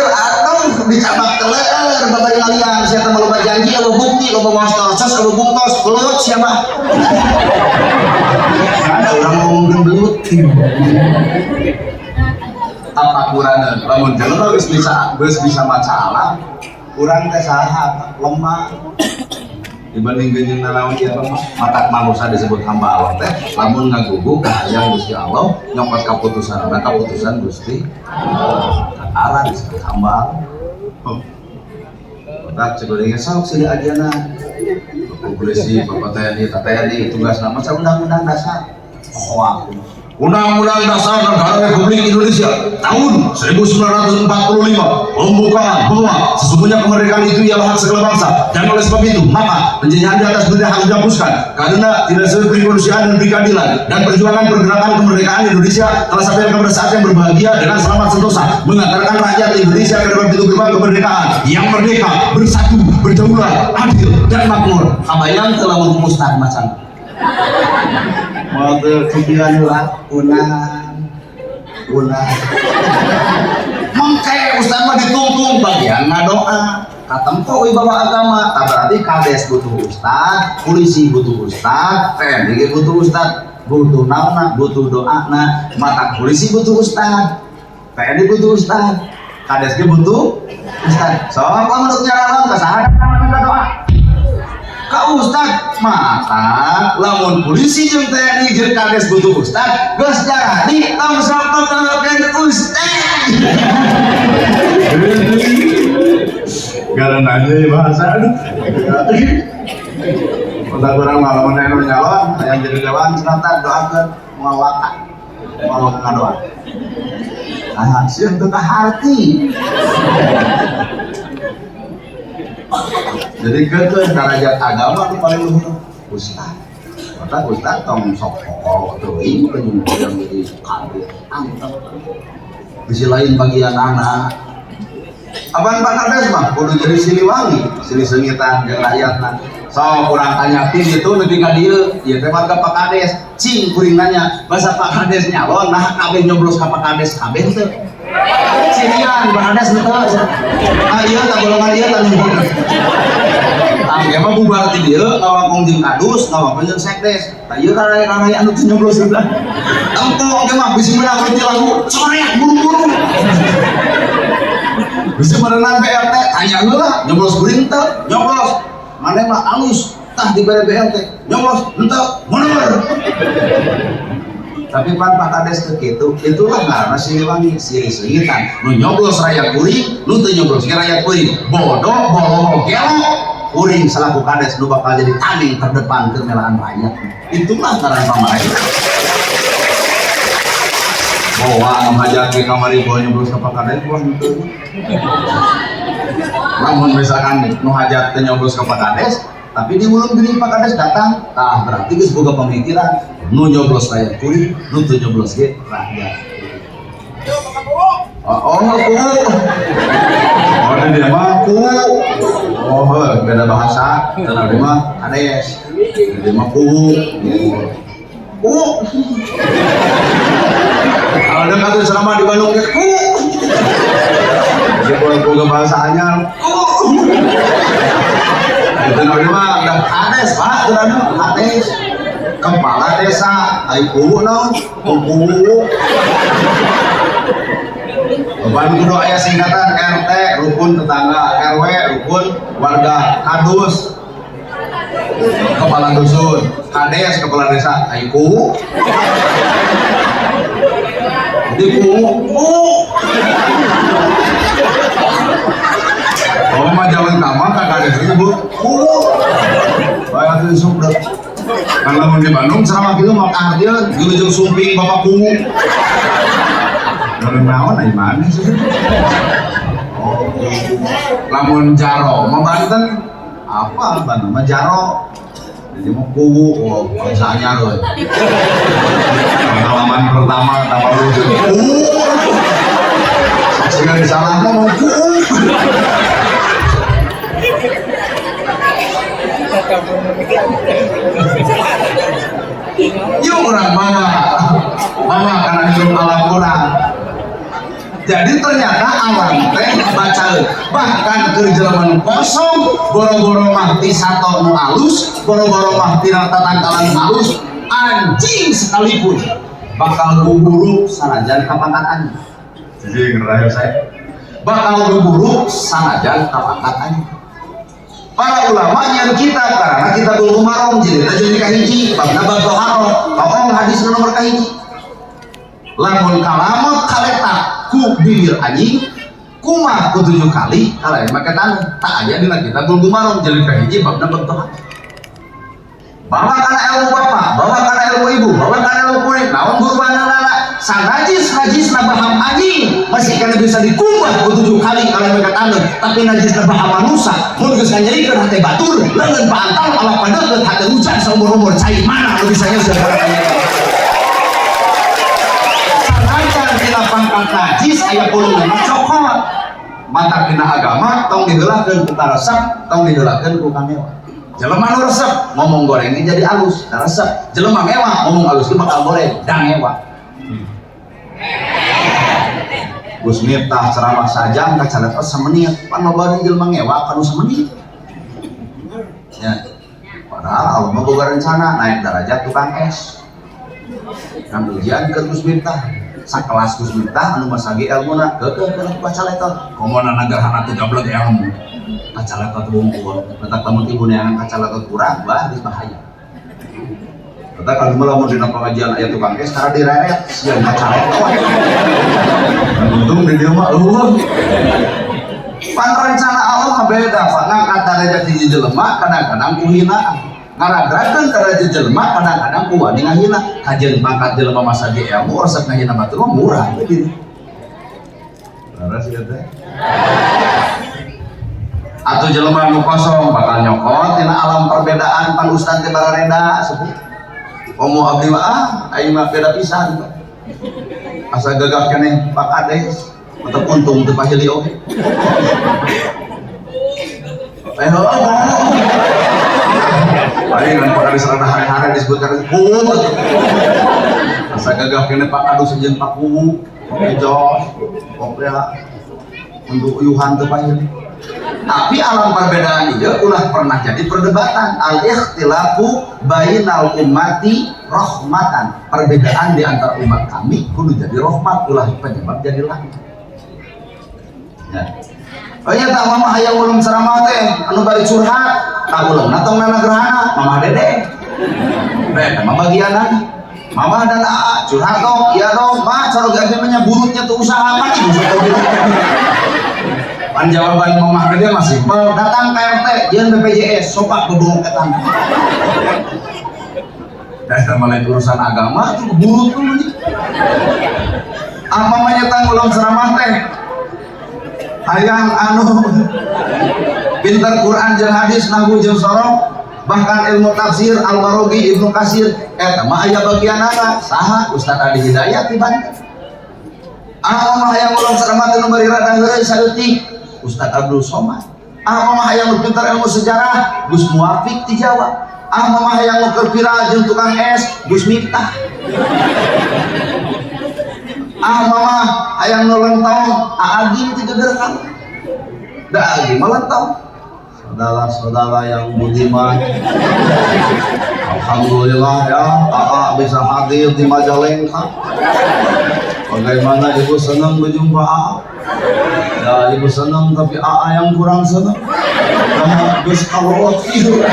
atau dicabak teler bapak kalian saya teman lupa janji lo bukti lo bawa sos lo bungkus belut siapa ada orang ngomongin belut apa kurang lamun jalan bisa maca alam kurang teh saha lemah dibanding genjing nanaon ieu mata manusia disebut hamba Allah teh lamun ngaguguk ka hayang Gusti Allah nyokot kaputusan Gusti Allah disebut hamba Allah tak cegodeung sok sila ajana polisi bapak TNI tugas nama undang-undang dasar Undang-Undang Dasar Negara Republik Indonesia tahun 1945 pembukaan bahwa sesungguhnya kemerdekaan itu ialah hak segala bangsa dan oleh sebab itu maka penjajahan di atas benda harus dihapuskan karena tidak sesuai kemanusiaan dan keadilan dan perjuangan pergerakan kemerdekaan Indonesia telah sampai kepada saat yang berbahagia dengan selamat sentosa mengantarkan rakyat Indonesia ke dalam pintu gerbang kemerdekaan yang merdeka, bersatu, berdaulat, adil dan makmur. Kabayang telah merumuskan macam mode tujuan lah unang mengke ustaz mah ditungtung bagian ngadoa katempo wibawa agama tak berarti kades butuh ustaz polisi butuh ustaz TNI butuh ustaz butuh nauna butuh doana mata polisi butuh ustaz TNI butuh ustaz kades butuh ustaz soal menurut cara kesahatan kita doa ka ustad mata lamun polisi jeung TNI jeung kades butuh ustad geus jadi tong sok tolongkeun ustad karena aja bahasa udah kurang malam menaik nyalon yang jadi dewan senatan doakeun ngawaka mau ngadoa sieun teu hati jadi ke derajat agama itu paling luhur ustaz maka ustaz tong sok pokok teuing penyu yang jadi kabeh anteng di sisi lain bagian anak abang Pak Kades mah kudu jadi siliwangi sili sengitan jeung rakyatna so kurang tanyakin itu nepi ka dieu ieu teh warga Pak Kades cing kuring nanya bahasa Pak Kades nyalon nah kabeh nyoblos ka Pak Kades kabeh teu sinian Pak Kades teu ieu tak golongan ieu tah nuhun ya mah bubar ti dieu ngawakong jeung kadus ngawakong jeung sekdes tah ieu raraya anu teu nyoblos udah empok ge mah bisi menang ti lagu coreak buru-buru bisi merenang BRT tanya heula nyoblos kuring teu nyoblos maneh mah alus tah di BRT nyoblos henteu mundur tapi pan Pak Kades teu kitu itulah karena siliwangi sili sengitan nu nyoblos rakyat kuring nu teu nyoblos rakyat kuring bodoh bolong gelo kuring selaku kades nu bakal jadi tameng terdepan kemelaan rakyat itulah karena pemerintah bahwa menghajaki kamari bahwa nyoblos ke Pak Kades buang itu namun misalkan nu hajat nyoblos ke Pak Kades tapi di ulung diri Pak Kades datang nah berarti geus boga pemikiran nu nyoblos rakyat kuring nu teu nyoblos ge rakyat dia mah beda bahasa tenang dia mah kades dia mah ada kata selama di Bandung dia boga bahasanya tenang dia mah ada kades pak tenang kades kepala desa aiku naon Bandung kudu aya singkatan RT rukun tetangga, RW rukun warga, kadus kepala dusun, kades kepala desa, aiku. Jadi oh mah jalan kamar kan kades itu bu, banyak itu sudah. Kalau mau di Bandung selama gitu mau kahdian, ujung sumping bapak kungu. Lalu naon ai mana sih? Oh, lamun jaro, mau Banten apa Banten mah jaro. Jadi mau kubu, oh bangsanya loh. Pengalaman pertama tanpa lucu. Sekali salah mau kubu. Yuk orang mama karena hidup alam orang. Jadi ternyata alam teh baca bahkan kerjaan kosong boro-boro mah ti sato nu alus boro-boro mah ti tatangkalan halus anjing sekalipun bakal guguru sanajan kapangkatannya. Jadi ngerayu saya bakal guguru sanajan kapangkatannya. Para ulama yang kita karena kita belum marom jadi jadi kahiji bangna bab toharo kaum hadis nomor kahiji lamun kalamot kaletak ku bibir anjing kumah ku 7 kali kalau make tanah tak aja dina kita belum marom jadi kahiji babna bab toharo bawa kana ilmu bapak bawa kana ilmu ibu bawa kana ilmu kulit naon guru anak-anak sanajis na baham anjing masih kana bisa dikumbah ku 7 kali kalau make tanah tapi najis na baham manusia mun geus nganyerikeun hate batur leungeun pantal ala padeukeut hate hujan saumur-umur cai mana nu bisa nya sanajan dina pangkat najis aya pulungna cokot mata dina agama tong diheulakeun ku karesep tong diheulakeun ku kamewa. Jelema nu resep ngomong gorengnya jadi halus, da resep. Jelema mewah ngomong halus ge bakal goreng, da mewah. Gus Miftah ceramah sajam kacaletos semenit, pan loba jelema mewah kanu semenit. Ya. Padahal Allah mah boga rencana naik derajat tukang es. Kan ujian ke Gus Miftah. Sakelas Gus Miftah anu masagi ilmuna keukeuh kana kacaletos. Komona nagarana teu gablek ilmu. Kacaletot wungkul, letak tamu ibu yang kacaletot kurang, bah bahaya. Letak kalau malah mau dina pengajian ayat tukang es, karena direret, siang kacaletot. Untung di dia mah, pan rencana Allah mah beda, pak ngangkat derajat hiji jelema, kadang-kadang kuhinaan. Ngaragrakeun derajat jelema, kadang-kadang kuwani ngahina. Kajian pangkat jelema masa di ilmu, resep ngahina batur mah murah, gitu. Laras ya teh. Atau jelema nu kosong bakal nyokot tina alam perbedaan pan ustad teh barareda sepuh. Omo abdi mah aing mah beda pisan. Asa gagah keneh Pak Kades atau untung teu pahili oge. Ayo. Aing kan Pak Kades rada hari-hari disebutkan kuwu. Asa gagah keneh Pak Kades jeung Pak Kuwu. Oke jos. Oke untuk uyuhan teu pahili. Tapi alam perbedaan itu ulah pernah jadi perdebatan. Al-ikhtilafu bainal ummati rahmatan. Perbedaan di antara umat kami kudu jadi rahmat, ulah penyebab jadi langit. Ya. Oh iya tak mama hayang ulun ceramah teh anu bari curhat, tak ulun natong nana gerhana, mama dede. Beda mama bagianan. Mama dan AA curhat dong, iya dong, mah cara gajinya burutnya tuh usaha apa nih? Pan jawaban mamah gede masih mau datang ke RT jeung BPJS sopak bebong ketan. Dasar mulai urusan agama itu buruk tuh nih. Mamanya tang ulang ceramah teh. Hayang anu pinter Quran jeung hadis nagu jeung sorong bahkan ilmu tafsir Al-Warogi Ibnu Katsir eta mah aya bagianana saha Ustaz Adi Hidayat di Banten. Mah hayang ulang ceramah teh nu bari rada heureuy saeutik Ustadz Abdul Somad. Mama hayang pintar ilmu sejarah Gus Muafiq di Jawa. Mama hayang keur viral jeung tukang es Gus Miftah. Mama hayang ngelentong Agim ti Gederkan. Da Agim melentong. Saudara-saudara yang budiman. Alhamdulillah ya, AA bisa hadir di Majalengka. Bagaimana ibu senang berjumpa AA? Ya ibu senang tapi AA yang kurang senang karena Gus Kalot itu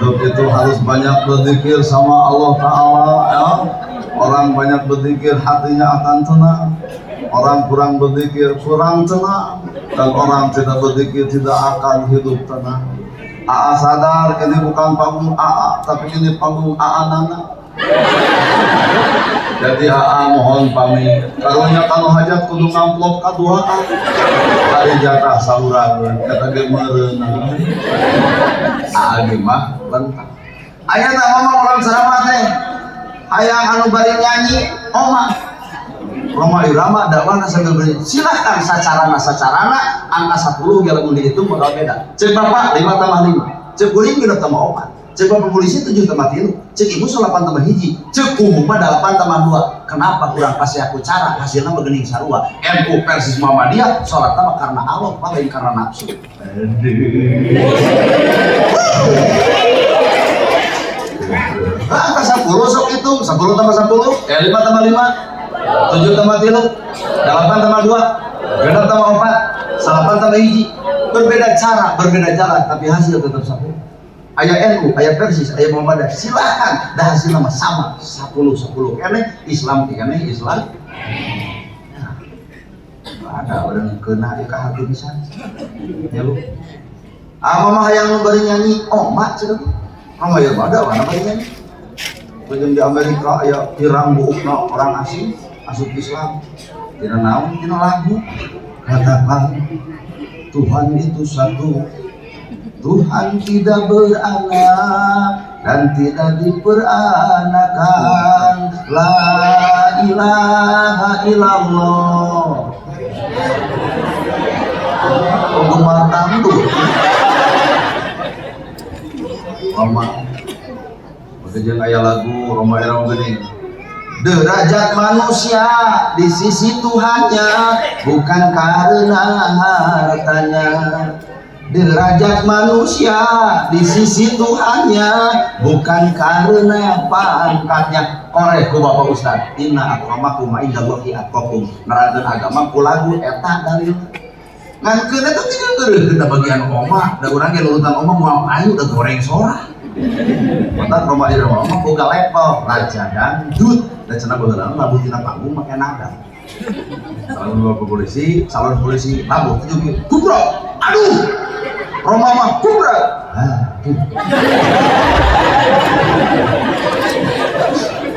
Untuk itu harus banyak berzikir sama Allah Ta'ala ya. Orang banyak berzikir hatinya akan tenang. Orang kurang berzikir kurang tenang. Dan orang tidak berzikir tidak akan hidup tenang. AA sadar ini bukan panggung AA, tapi ini panggung AA Nana. Jadi AA mohon pamit karunya kanu hajat kudu ngamplop kaduaan hari jatah saluran kata ge meureunna AA ge mah lentang aya tah mama orang ceramah teh hayang anu bari nyanyi omah Roma Irama dakwah sambil beri silahkan sacarana angka 10 kalau mau dihitung bakal beda cek bapak 5 tambah 5 cek kuring 6 tambah 4 cek bapak polisi 7 tambah 3 cek ibu 8 tambah 1 cek umumnya 8 tambah 2 kenapa kurang pas aku cara hasilnya begening sarua NU Persis Muhammadiyah sholat tambah karena Allah lain karena nafsu angka 10 sok hitung 10 tambah 10 5 tambah 5 7 tambah 3 8 tambah 2 6 tambah 4 8 tambah 1 berbeda cara berbeda jalan tapi hasil tetap sama aya NU aya Persis aya Muhammadiyah silahkan dah hasilnya sama 10 kene Islam kene Islam ada orang kena ke hati bisa ya lu mah yang bari nyanyi mak cenah mah ya ada mana bari nyanyi di Amerika aya pirang buukna orang asing asup Islam tidak naon tina lagu katakan Tuhan itu satu Tuhan tidak beranak dan tidak diperanakan la ilaha illallah penggemar tandu Roma bekerja aya lagu Roma Irama gini derajat manusia di sisi Tuhannya bukan karena hartanya derajat manusia di sisi Tuhannya bukan karena pangkatnya korek ku Bapak Ustad inna akramakum indallahi atqakum nerangkeun agama ku lagu eta dalil ngan keun eta teh geureuh da bagian omah da urang ge nurutan omah moal ayu da goreng sora mata Roma Irama mah boga level raja dangdut da cenah baheula labuh tina panggung make nada calon bapak polisi labuh tujuh kubro aduh Roma mah kubra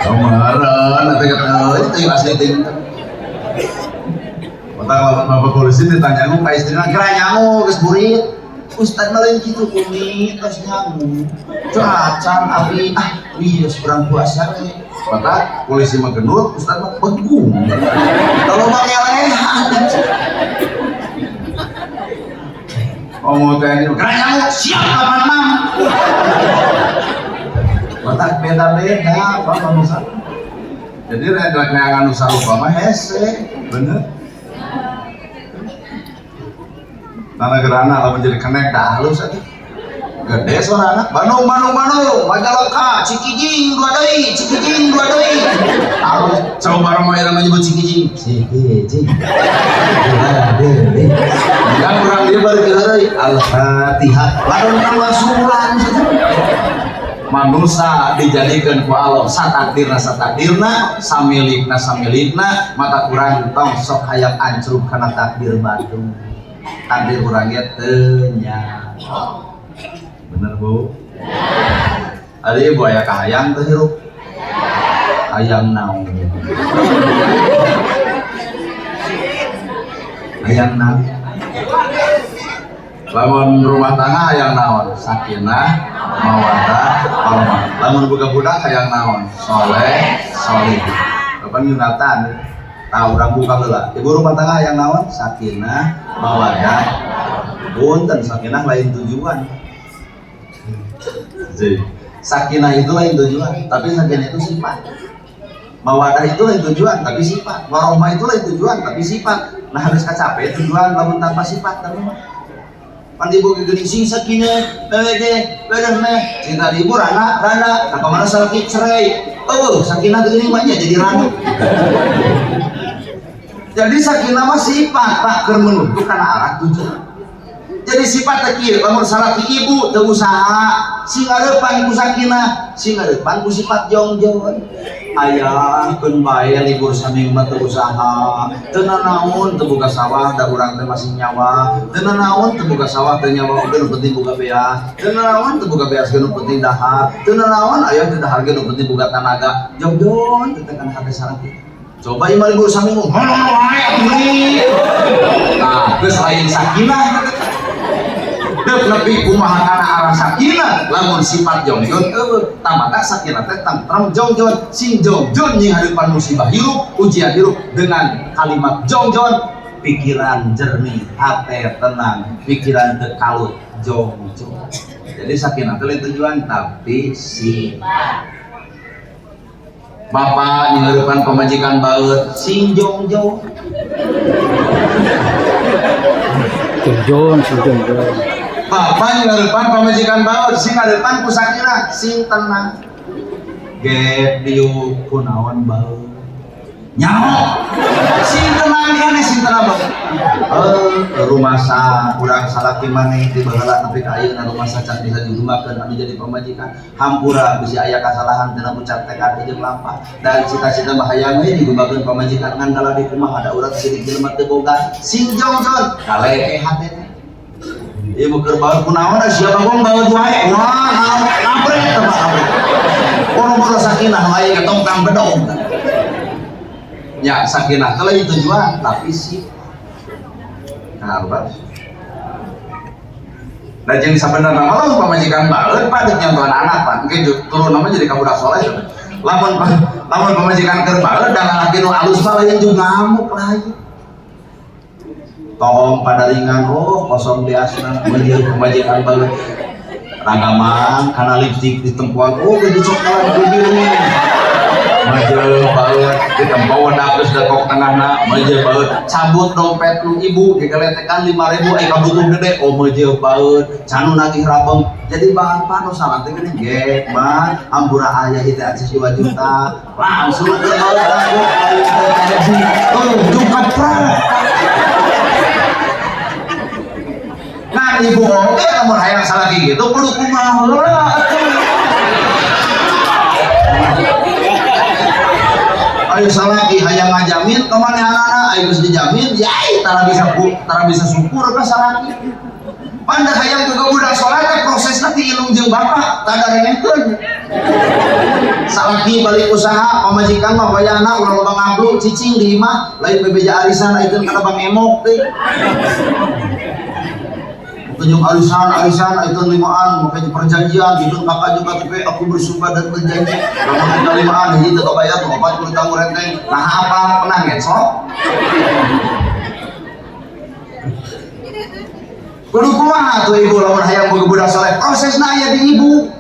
kemarin nanti kata itu asli ting mata bapak polisi ditanya lu ka istrina kira nyangu geus burit Ustad malin gitu kumis terus nyangu cacan abi geus kurang puasa we mata polisi mah gendut Ustad mah begung kalau mah ngelehan ngomong teh keranya siap kapan mang mata beda-beda apa manusia jadi rek neangan usaha rupa mah hese bener nana gerana kalau menjadi kenek dah halus aja gede suara anak Bandung Majalengka Cikijing dua deui harus coba Roma Irama nyebut Cikijing enggak kurang dia baru deui Al-Fatihah lamun Allah sulan manusia dijadikan ku Allah satakdirna samilikna mata kurang tong sok hayang ancruk kana takdir batu takdir urang ge teu nyaho bener Bu ari ibu aya kahayang teh hirup hayang naon lamun rumah tangga hayang naon sakinah mawaddah warahmah lamun boga budak hayang naon soleh solihah kapan Yunatan tahu urang buka heula ibu rumah tangga hayang naon sakinah mawaddah punten sakinah lain tujuan sakinah itu lain tujuan tapi sakinah itu sifat mawaddah itu lain tujuan tapi sifat warahmah itu lain tujuan tapi sifat nah harus kacape tujuan lamun tanpa sifat teman pan ibu geuning sing sakinah bener meh cinta ibu rana ka mana salaki cerai sakinah geuning mah jadi rana jadi sakinah mah sifat tak keur menuju kana arah tujuan jadi sifat kieu lamun salaki ibu teu usaha sing ngarepan ku sakinah sing ngarepan ku sifat jongjon aya keun bae libur saming mah teu usaha teu nanaon teu boga sawah da urang teh masih nyawa teu nanaon teu boga sawah teu nyawa oge nu penting boga beas teu nanaon teu boga beas nu penting dahar teu nanaon aya teu dahar nu penting boga tanaga jongjon teu kan hade salaki coba ieu libur saming mah wae atuh nah geus lain sakinah dek nepi kumaha kana arah sakinah lamun sifat jongjon tamada sakinah teh tentram jongjon sing jongjon nying hadipan musibah hirup ujian hirup dengan kalimat jongjon pikiran jernih hate tenang pikiran teu kalut jongjon jadi sakinah teh tujuan tapi sifat bapak nying hadipan pamajikan baeut sing jongjon jongjon bapak yang ngarepan pamajikan baut sing ngarepan ku sakinah sing tenang ge diu kunaon baut nyaho sing tenang dia sing tenang baut rumah sa urang salaki maneh di baheula nepi ka ayeuna rumah sa can bisa dilumakeun anu jadi pamajikan hampura bisi aya kasalahan tina ucap tekad jeung lampah dan cita-cita mah hayang we dilumakeun pamajikan ngan dalari kumaha ada urang sidik jelema teu boga sing jongjon kalehe hate teh ieu keur baut kunaon da sia bagong baut wae wah ngapret teh Pak boro-boro sakinah wae ketongkang bedog ya sakinah teh lain tujuan tapi sih karubat da jeung sabenerna mah pamajikan baeut Pak dek nyontohan anak Pak engke turun nama jadi kabudak soleh lamun pamajikan keur baeut da lalaki nu alus mah lain jeung ngamuk lain tolong pada ringan kosong biasa menjadi pemajikan baru ragaman karena lipstik di tempuan gede cokelat gede majel banget kita bawa dapes dekok tengahna majel banget cabut dompet lu ibu digeletekan 5.000 kabutuh gede majel banget canu nagih rabeng jadi bapak nu salah teh gini gek mah ampura aya itu asis 2 juta langsung ke bawah cukup nah ibu oke kamu hayang salaki gitu kudu kumaha ayo salaki hayang ngajamin kemana anak-anak ayo geus dijamin ya tara bisa syukur ka salaki panda hayang juga budak salat teh prosesna ti ilung jeung bapak tanda rengekeun salaki balik usaha pamajikan mah wayahna urang loba ngablu cicing di imah lain bebeja arisan ayeuna kana bang emok teh tunjuk arisan itu limaan makanya perjanjian gitu kakak juga tapi aku bersumpah dan berjanji kalau kita limaan ini tetap bayar 40 tahun renteng nah apa pernah ngecok kudu kumaha tuh ibu lamun hayang boga budak saleh prosesna aya di ibu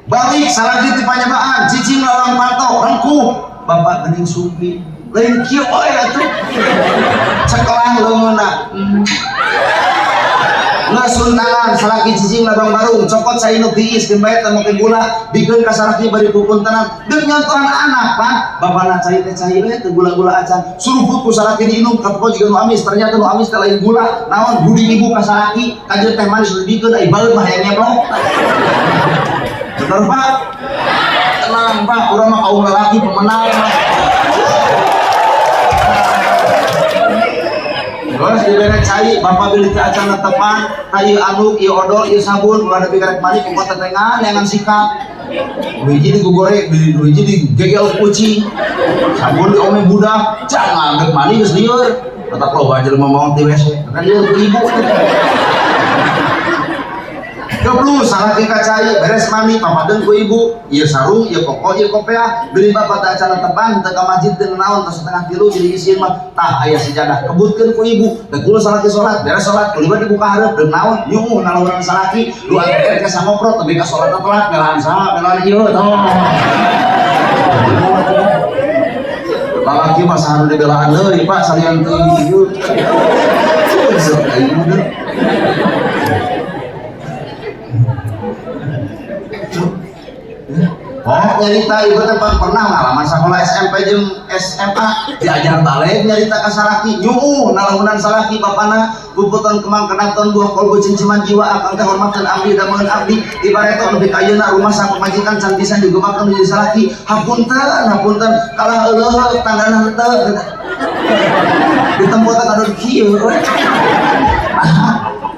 balik salaki ti panyabaan cicing lalang panto rengkuh bapak geuning sumpi lain kieu oe atuh cekelang leungeunna ngesuntangan salaki cicing labang barung cokot saya nu tiis gembayat temu ke gula bikin ka salaki bari pupuntanan deuk nyontohan anak Pak bapana cai teh cai we teu gula-gula acan suruput ku salaki diinum kapoko jiga nu amis ternyata nu amis teh lain gula naon budi ibu ka salaki kajeut teh manis dibikeun ai baeut mah hayang nyeblok bener Pak tenang Pak urang mah kaum lalaki pemenang terus dibere cai bapak beli teh acan tepan ieu anduk ieu odol ieu sabun ulah nepi karek mani ku kota tengan neangan sikap hiji digogorek hiji digegel kucing sabun diome budak jangan ngandek mani geus lieur eta loba jelema mau ti WC kan lieur ku ibu keblu salaki ka cai beres mani papadeun ku ibu ieu sarung ieu koko ieu kopiah beli bapak teh acan tepan teh ka masjid teh naon tos setengah kilo jadi isin mah tah aya sejadah kebutkeun ku ibu teh kula salaki salat beres salat kulibat dibuka hareup deuk naon yuh nalauran salaki lu angker ka samoprot lebih ka salat telat ngelahan sama ngelahan ieu toh lalaki mah saha nu dibelaan deui Pak salian teu ieu Oh nyarita ibu teh pernah ngalaman sekolah SMP jeung SMA diajar balik nyarita ka salaki nyuuh nalamunan salaki bapana puputan kemang kenaton buah kolbu cinciman jiwa akang teh hormatkeun abdi dameun abdi ibaratna nepi ka ayeuna rumah sang pamajikan can pisan digemakeun jadi salaki hapunten kalah eueuh tandana teu ditempotna kada kieu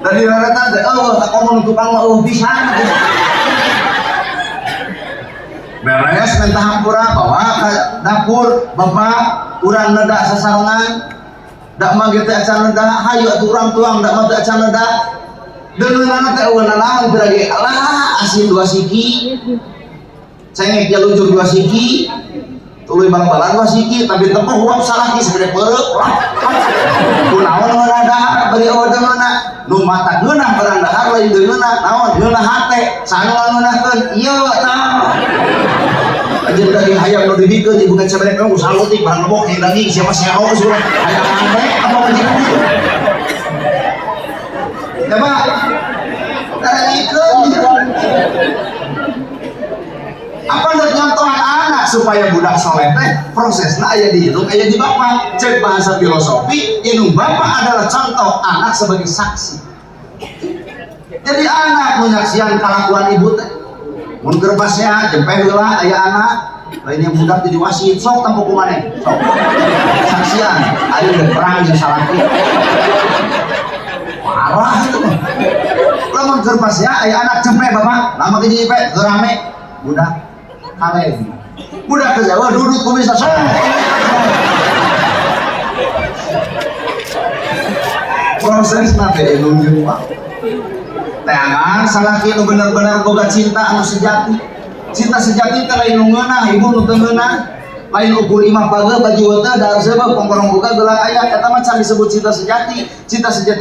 dari rata teh tak ngomong tukang mah pisan beres mentah hampura bawa ke dapur bapak urang neda sasarangan dak mah teh acan neda hayu atuh urang tuang dak mah teh acan neda deungeunana teh eueuh nanaon teh lagi alah asin 2 siki cengek jalujur 2 siki tuluy bal-balan 2 siki tapi tepung uap salaki segede peureup kunaon ngeunah bari eueuh deungeunna nu mata ngeunah barang dahar lain deungeunna naon ngeunah hate saha ngeunahkeun ieu tah aja daging hayam nu dibikeun ibu kan sabere kamu salutik barang lebok yang daging siapa sero suruh hayam ande apa majikan itu coba dagingkeun apa untuk nyontohan anak supaya budak soleh teh prosesnya aya di indung aya di bapak cek bahasa filosofi indung bapak adalah contoh anak sebagai saksi jadi anak menyaksikan kelakuan ibu teh mun keur pasea jempeh heula aya anak lainnya budak jadi wasit sok tempo kumaneh sok saksian aya udah perang jeung salaki parah itu mah lamun keur pasea aya anak jempeh bapak lama ke jadi pe rame budak kaleng budak ke Jawa duduk ku bisa sok prosesna teh nunjuk Pak teangan salaki nu bener-bener boga cinta anu sejati cinta sejati teh lain nu ngeunah ibu nu teu ngeunah lain ukur imah page baju teh da sebab pongkorong boga geulak aya eta mah can disebut cinta sejati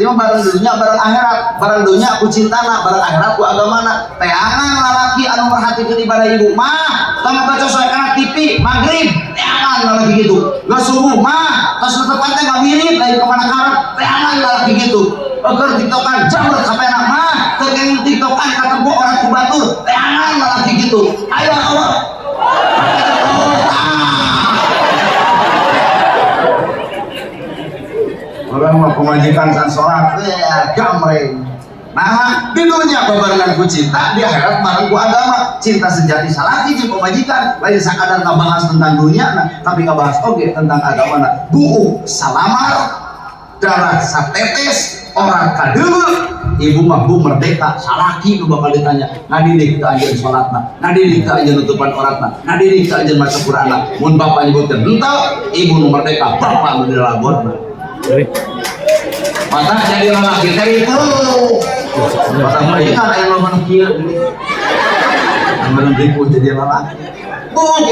mah bareng dunya bareng akhirat bareng dunya ku cintana bareng akhirat ku agamana teangan lalaki anu merhatikeun ibadah ibu mah lamun baca soal kana TV magrib teangan lalaki gitu geus subuh mah tos netepan teh ngamirip lain ka mana karep teangan lalaki gitu agar tiktokan jamur sampai anak mah kegeng tiktokan katempo orang kubatur teangan lalaki gitu ayo Allah orang mau pemajikan san sholat gamreng nah di dunia babarengan ku cinta di akhirat bareng ku agama cinta sejati salaki jeung pemajikan lain sakadar ngabahas tentang dunia nah tapi ngabahas oge tentang agama nah buuk salamar darah satetes orang kadeuleu ibu mah bu merdeka salaki nu bakal ditanya ngadidik ka anjeun salatna ngadidik ka anjeun nutupan auratna ngadidik ka anjeun maca Qur'anna mun bapak nyebutkeun henteu ibu nu merdeka bapak nu dilagonna mata jadi lalaki teh itu mata majikan aya lamun kieu amun ibu jadi lalaki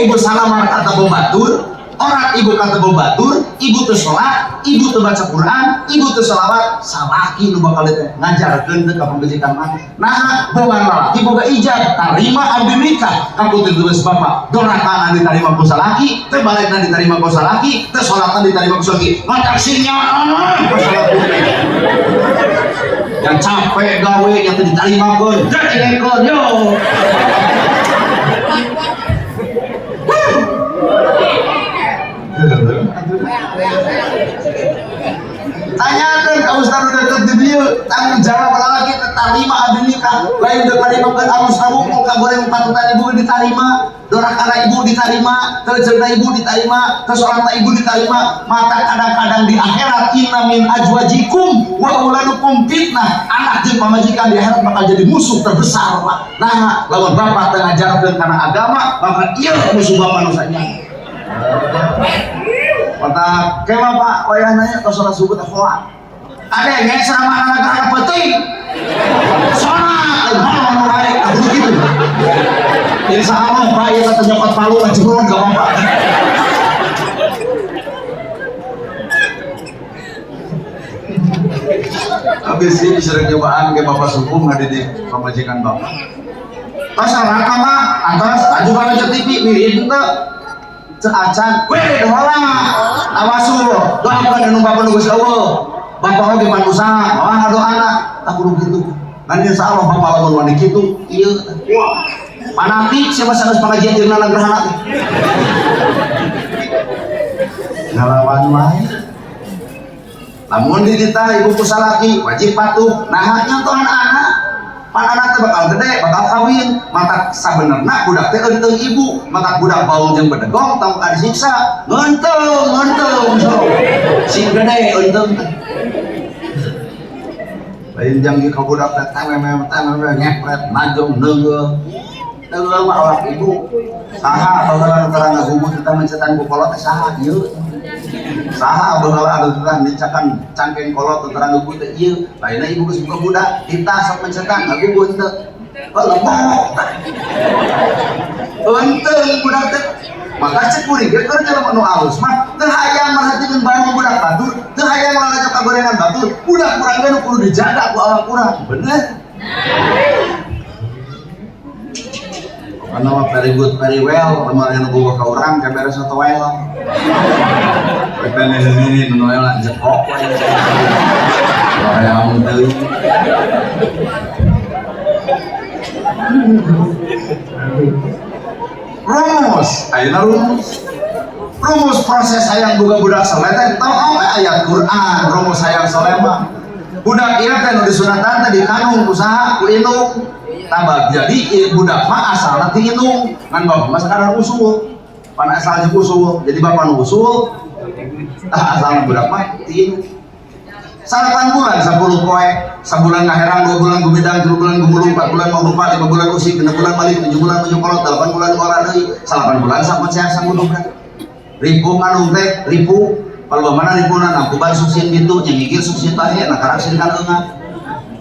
ibu salamar kata bobatur orang ibu kata bobatur, ibu teu salat, ibu teu baca Quran, ibu teu selawat, salaki nu bakal teh ngajarkeun teh ka pambejikan mah. Nah, boga lalaki boga ijab, tarima abdi nikah. Kamu teh geus bapak, dorakanan ditarima ku salaki, teh balikna ditarima ku salaki, teh salatan ditarima ku salaki. Matak sinyal yang capek gawe yang teu ditarimakeun, jaekeun yo. Tanyakan ke ustaz udah deket di dia tanggung jawab lagi terima abdi nikah lain udah terima ke alus kamu mau goreng patutan ibu diterima dorakana ibu diterima kerjana ibu diterima kesolatan ibu diterima mata kadang-kadang di akhirat inna min ajwajikum wa uladukum fitnah anak jeung pamajikan di akhirat bakal jadi musuh terbesar nah lawan bapak teu ngajarkeun kana agama maka ieu musuh bapak nu saja mata kema pak wayah nanya ke sholat subuh teh sholat ada yang selama anak-anak penting sholat mau baik aku gitu jadi sama pak ya kata nyokot palu aja belum gak apa-apa habis ini sering nyobaan ke bapak subuh ngadidik pemajikan bapak pasal raka mah atas aju kalau TV mirip itu seacan, weh doang, awasu, doakan anu bapak nu geus eueuh, bapak oge manusia, doa anak, tak kudu kitu. Nanti insya Allah bapak lamun wani kitu, ieu, wah, Panati siapa sanes pengajian jeung nanagrahana teh. Ngalawan wae. Lamun di kita ibu kusalaki wajib patuh, nah nyontohan anak. Pan anak teh bakal gede, bakal kawin, mata sabenerna budak teh euteung ibu, mata budak baung jeung bedegong tong disiksa. Ngeuntung so. Si gede euteung teh. Lain jang ieu ka budak teh tememe ngepret najong neungeul. Neungeul mah awak ibu. Saha baheula terang ngagubut kita mencetan ku kolot teh saha ieu. Saha baheula anu teh dicakan cangkeng kolot terang ngagubut teh ieu. Lainna ibu geus buka budak, kita sok mencetan ngagubut teh. Lembok. Untung budak teh maka cek kuring ge keur jelema nu alus mah teu hayang marhatikeun barang budak batur, teu hayang ngalajak kagorengan batur. Budak urang ge nu kudu dijaga ku awak urang. Bener. Karena mah very good very well, kemarin boga ka urang ka beres atau well. Pepene ini nu well jekok wae. Aya amun teuing. Rumus proses hayang boga budak saleh teh tong ayat Quran rumus hayang saleh mah. Budak ieu teh nu disunatan teh dikandung usaha ku indung. Tabak jadi budak mah asalna ti indung ngan bapak mah sakadar usul pan asalnya usul jadi bapak nu usul asalna budak mah ti indung 8 bulan 10 poe sabulan ngaherang 2 bulan gumidang 3 bulan gumulung 4 bulan mau lupa 5 bulan usik 6 bulan balik 7 bulan menyukolot 8 bulan ngora deui 8 bulan sampun sehat sanggudu ribu ngandung teh ribu kalau mana ribuna nampuban suksin gitu nyengigir suksin bae na karang sirkan eungat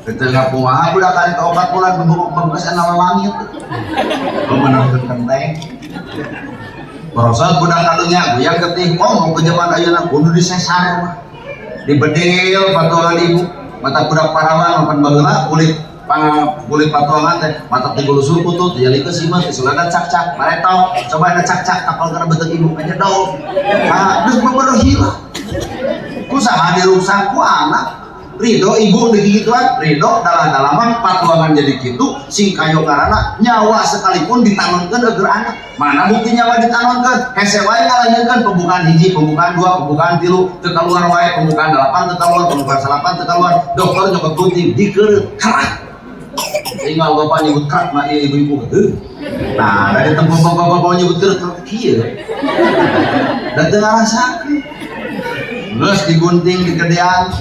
ketika kumaha budak kali ke 4 bulan bebekas nama langit memenangkan kenteng proses budak kalunya yang ketih mau ke zaman ayeuna kudu disesar mah dibedil patuangan ibu mata budak parawan mapan baheula kulit patuangan teh mata tigulusul putut jalikeun simet disulana cak-cak mareto coba ada cak-cak kapal kana beuteung ibu aja dong nah geus bebereuh hilang kusaha dirusak ku anak ridho ibu digigituan ridho dalam patuangan jadi gitu sing kayo karana nyawa sekalipun ditanonkeun eueur anak mana bukti nyawa ditanonkeun hese wae ngalahinkeun pembukaan hiji pembukaan 2 pembukaan 3 teu kaluar wae pembukaan 8 teu kaluar pembukaan 8 teu kaluar dokter nyokot gunting dikeureut karat tinggal bapak nyebut karat mah ibu-ibu heuh nah dari tempat bapak nyebut karat kieu da teu ngarasakeun geus digunting digedean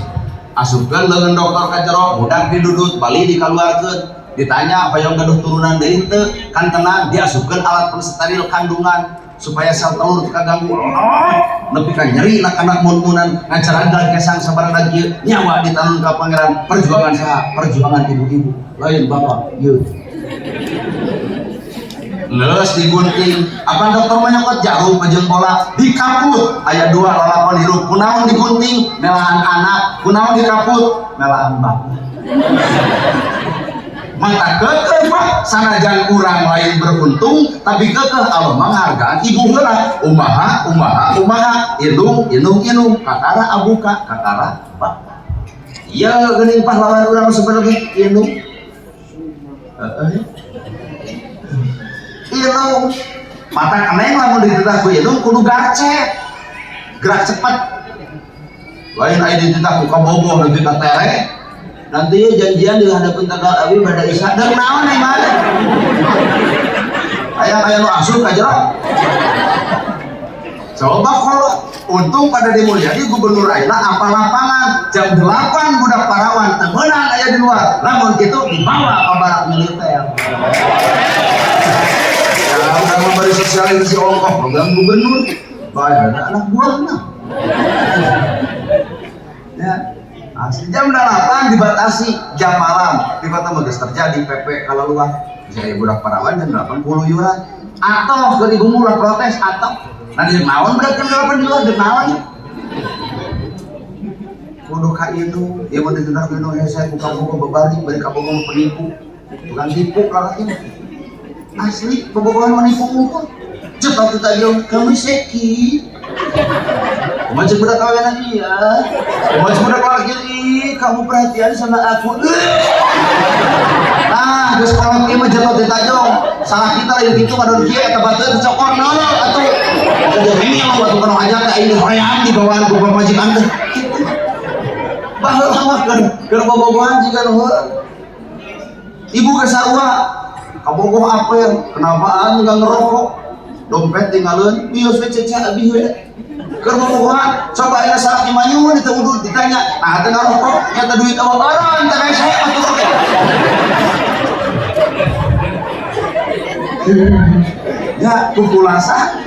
asupkeun leungeun dokter ka jero budak didudut bali dikaluarkeun ditanya apa yang gaduh turunan deui teu kan tenang diasupkeun alat pensteril kandungan supaya sel telur teu kaganggu nepi ka nyeri anak mun-munan ngacaragan kesang sabarana kieu nyawa ditanun ka pangeran perjuangan saha perjuangan ibu-ibu lain bapak ieu leus digunting apa dokter menyokot jarum jeung bola dikaput aya 2 lalapan hirup kunaon digunting melahan anak kunaon dikaput melahan bapak mata kekeh pak sanajan urang lain beruntung tapi kekeh Allah menghargaan ibu heula umaha indung kakara abuka kakara bapak ieu geuning pahlawan urang sebenarnya indung ilung mata keneng lamun dititah ku ilung kudu garcet gerak cepat lain aya dititah ku kabogoh nepi ka tere nanti ya janjian di hadapan tegal abi pada isya deuk naon nih mana aya nu asup ka jero coba kalau untung pada demo jadi gubernur ayeuna apal lapangan jam 8 budak parawan teu meunang aya di luar lamun kitu dibawa ka barak militer udah memberi sosialisasi ongkos program gubernur bayar anak buahnya ya asli jam 8 dibatasi jam malam di kota Magelang terjadi PP kalau luar saya budak parawan jam 80 yuran atau ke ibu mulai protes atau nanti naon berarti jam 8 yuran dan naon kudu ka itu ya mau ditendang itu ya saya buka-buka berbalik balik kapal penipu bukan tipu lah ini asli pembobolan menipu muka cepat kita jauh kami seki macam budak kawan lagi ya macam budak lagi kamu perhatian sama aku nah terus kalau ini mah jatuh kita jauh salah kita lain gitu kadon kieu eta batur cokor naon atuh kada ini mah batu kana aja ka ini hoream di bawaan ku pamajikan teh baheula mah keur bobogohan jiga heueuh ibu kesarua kabogoh apa ya kenapaan enggak ngerokok dompet tinggalin bios we cecak abi heula keur bobogohan coba aya salaki manyu ditanya nah teu ngarokok nya teh duit awal orang teh saya atuh ya kukulasa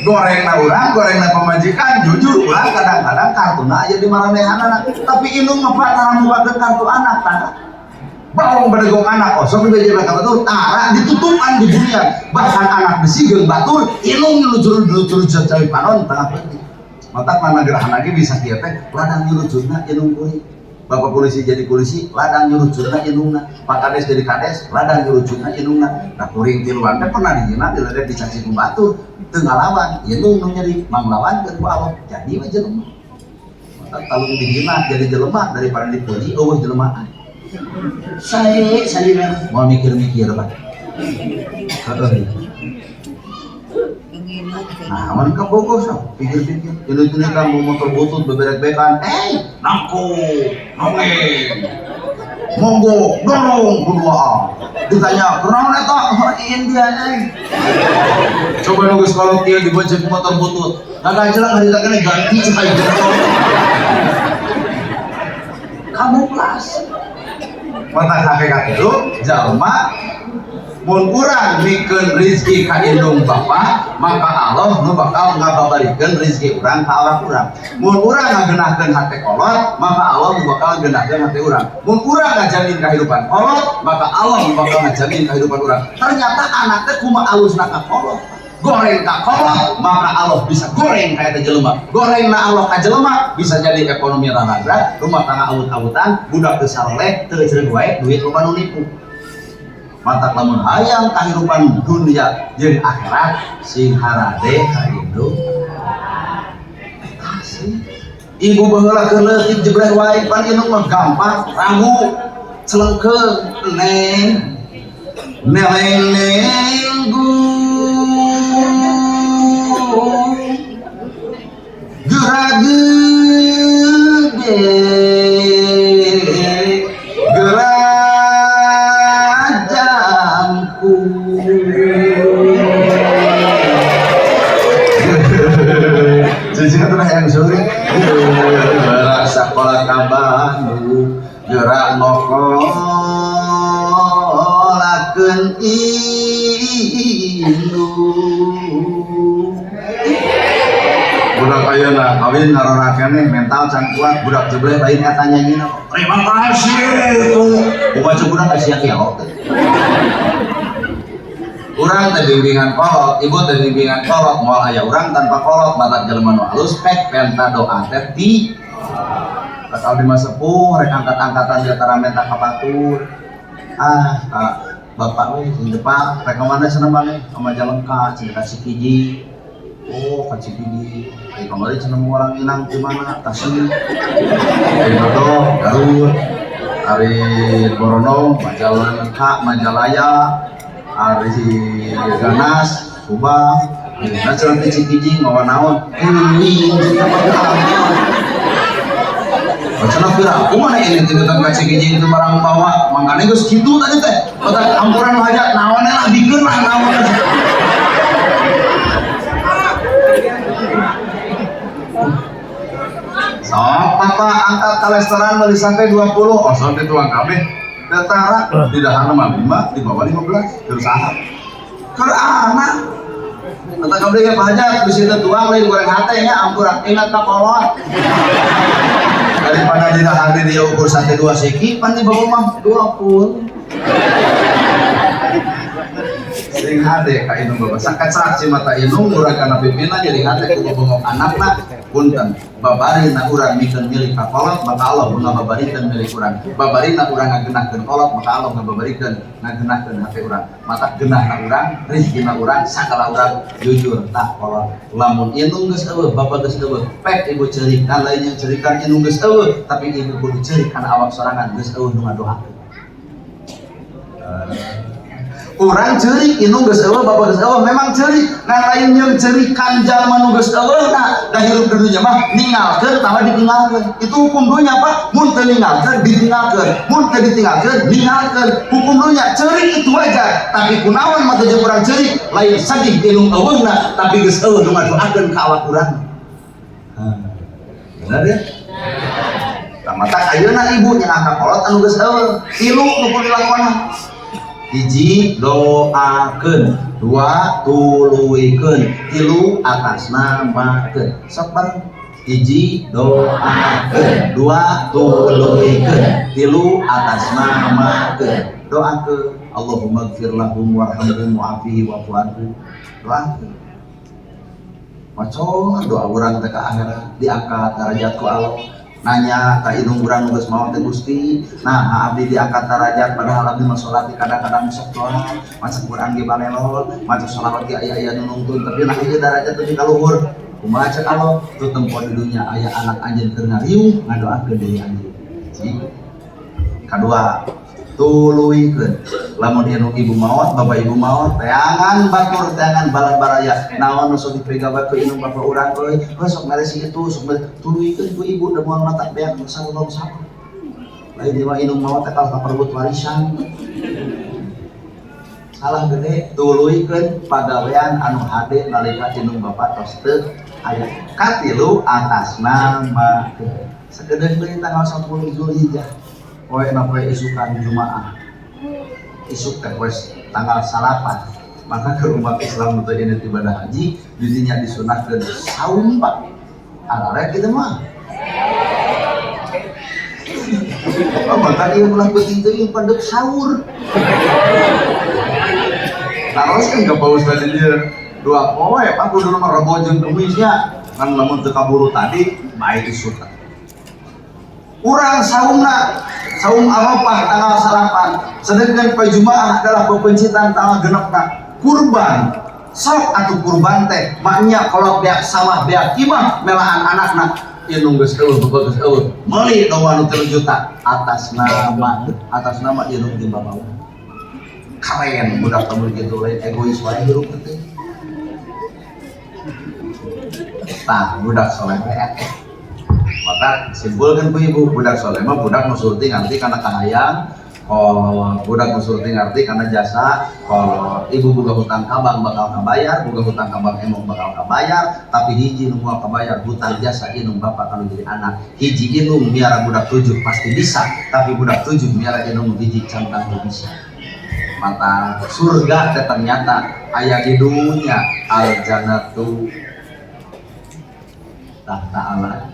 goreng na urang goreng na pemajikan jujur urang kadang-kadang kartuna aja di maranehanana tapi indung apa tara mubakeun kartu anak tara bawang bedegong anak kosong di beja kata batur tara ditutupan di dunia bahkan anak besi jeung batur indung nyulucur cawi panon tengah penting mata mana gerahan lagi bisa kieu teh ladang nyulucurna indung kuring bapak polisi jadi polisi ladang nyurucurna indungna pak kades jadi kades ladang nyurucurna indungna nah kuring tiluan teh pernah dihina diledek dicaci ku batu teu ngalawan indung nu nyeri manglawan keur ku Allah jadi we jelema mata talung dihina jadi jelema daripada dipuji eueuh jelema saya mau mikir-mikir Pak nah, aman ka Bogor so, pikir-pikir. Ini kamu motor butut beberek-bekan. Nangko, nongeng, monggo, dorong, berdoa. Ditanya, kenapa eta? India coba nunggu sekolah dia dibocek motor butut. Nggak jelas hari tak kena ganti cekai jempol. Kamu plus. Mata kakek itu, jalma. Mun urang mikeun rezeki ka indung bapa maka Allah nu bakal ngababarikeun rezeki urang ka awak urang mun urang ngageunahkeun hate kolot maka Allah nu bakal geunahkeun hate urang mun urang ngajamin kahidupan kolot maka Allah nu bakal ngajamin kahidupan urang ternyata anak teh kumaha alusna ka kolot goreng ka kolot maka Allah bisa goreng ka eta jelema gorengna Allah ka jelema bisa jadi ekonomi rarada rumah tangga awut-awutan budak teu saleh teu ceureuh wae duit loba nu nipu mata lamun hayang kehidupan dunia jeung akhirat sing harade ka indung ibu baheula keur leutik jebreh wae pan indung mah gampang ragu celengkeung neng gu geragede sekolah kabandu gerak ngokolakeun indung budak ayeuna kawin ngarona keneh mental can kuat budak jebleh lain eta nyanyina terima kasih tuh kumaha budak sia kieu urang teh bimbingan kolot ibu teh bimbingan kolot moal aya urang tanpa kolot batak jelema nu halus pek penta doa teh di kalau di masa sepuh rek angkat-angkatan di antara menta ka batur kak bapak we sing depan rek ka mana cenah maneh sama Jalengka cenah ka Cikiji ka Cikiji kamari cenah orang inang di mana Tasik di Dodo Garut ari Borono Majalengka Majalaya ari Ganas Subang nah cenah di Cikiji ngawan naon cenah kira aku mana ini tidak terbaca gini itu barang bawa makanya gue segitu tadi teh kata ampuran hajat nawannya lah bikin lah nawan so papa angkat kolesterol dari sampai 20 oh sampai tuang kabeh datara tidak hanya 5 di bawah 15 terus anak ke anak kata kabeh ya hajat bisa tuang lain goreng hatenya ampuran ingat tak kolot daripada tidak hadir dia ukur 1-2 seki pan di bawah mah 20 sering hade ka indung bapak sakat saksi mata indung urang kana pimpinan jadi hade ku bongok anakna punten babarina urang mikeun milik ka kolot maka Allah ngababarikeun milik urang babarina urang ngageunahkeun kolot maka Allah ngababarikeun ngageunahkeun hate urang mata geunahna urang rezekina urang sakala urang jujur tak kolot lamun indung geus eueuh bapak geus eueuh pek ibu ceurik kan lain yang ceurikan indung geus eueuh tapi ibu kudu ceurik kana awak sorangan geus eueuh nu ngadoakeun Urang ceurik inung geus eueuh bapak geus eueuh memang ceurik ngan lain yang ceurikan jalma nu geus eueuh na da hirup di dunya mah ninggalkeun tawa ditinggalkeun itu hukum dunya apa mun teu ninggalkeun ditinggalkeun mun teu ditinggalkeun ninggalkeun hukum dunya ceurik itu wajar tapi kunaon mah teu urang ceurik lain sadih inung eueuhna tapi geus eueuh nu ngadoakeun ka awak urang bener ya tamata ayeuna ibu nya angka kolot anu geus eueuh tilu nu kudu dilakukan hiji doakeun dua tuluikeun tilu atasna makeun sok bareng hiji doakeun dua tuluikeun tilu atasna makeun doakeun Allahumma ighfir lahum warhamhum wa'afihi wa'fu anhum doakeun macam doa urang teh ka akhirat diangkat derajat ku Allah nanya ka inung urang geus maot teh Gusti nah abdi diangkat derajat padahal abdi mah salat kadang-kadang sok doa macam urang ge balelol macam shalawat ge aya nu nungtun tapi nah ieu derajat teh ka luhur kumaha cek Allah tu tempo di dunya aya anak anjeun keur ngariung ngadoakeun deui anjeun kadua tuluikeun lamun inung ibu maot bapak ibu maot teangan batur teangan bala-baraya naon nu sok diprigawe ku inung bapak urang euy sok mere si itu sok tuluikeun ku ibu da moal mata beak sallallahu sabar lain di mah inung maot teh kalah perebut warisan salah gede tuluikeun pagawean anu hade nalika inung bapak tos teu aya katilu atasna mah sakedeung deui tanggal 10 Zulhijjah poe na poe isukan Jumaah isuk teh wes tanggal 8 maka ke umat Islam untuk ini ibadah haji didinya disunahkeun saum Pak arek kitu mah maka ieu ulah penting teh pandek sahur terus kan ka paus tadi dia dua poe Pak kudu mah rebo jeung kemisnya kan lamun teu kaburu tadi bae isukan urang saumna saum Arafah tanggal 8 sedangkan poe Jumaah adalah pepencitan tanggal genepna kurban sok atuh kurban teh maknya kalau beak sawah beak imah melahan anakna inung geus eueuh bapak geus eueuh meuli doa nu 3 juta atas nama inung di bapak keren budak tamu gitu lain egois wae hirup teh tah budak soleh maka simpulkan ku ibu budak soleh mah budak nusulti ngarti karena kahayang kalau budak nusulti ngarti karena jasa kalau ibu boga hutang kabang bakal kabayar boga hutang kabang emong bakal kabayar tapi hiji nu moal kabayar hutang jasa inung bapak kalau jadi anak hiji inung miara budak 7 pasti bisa tapi budak 7 miara inung hiji cantang bisa mata surga teh ternyata aya di dunia al jannatu tahta Allah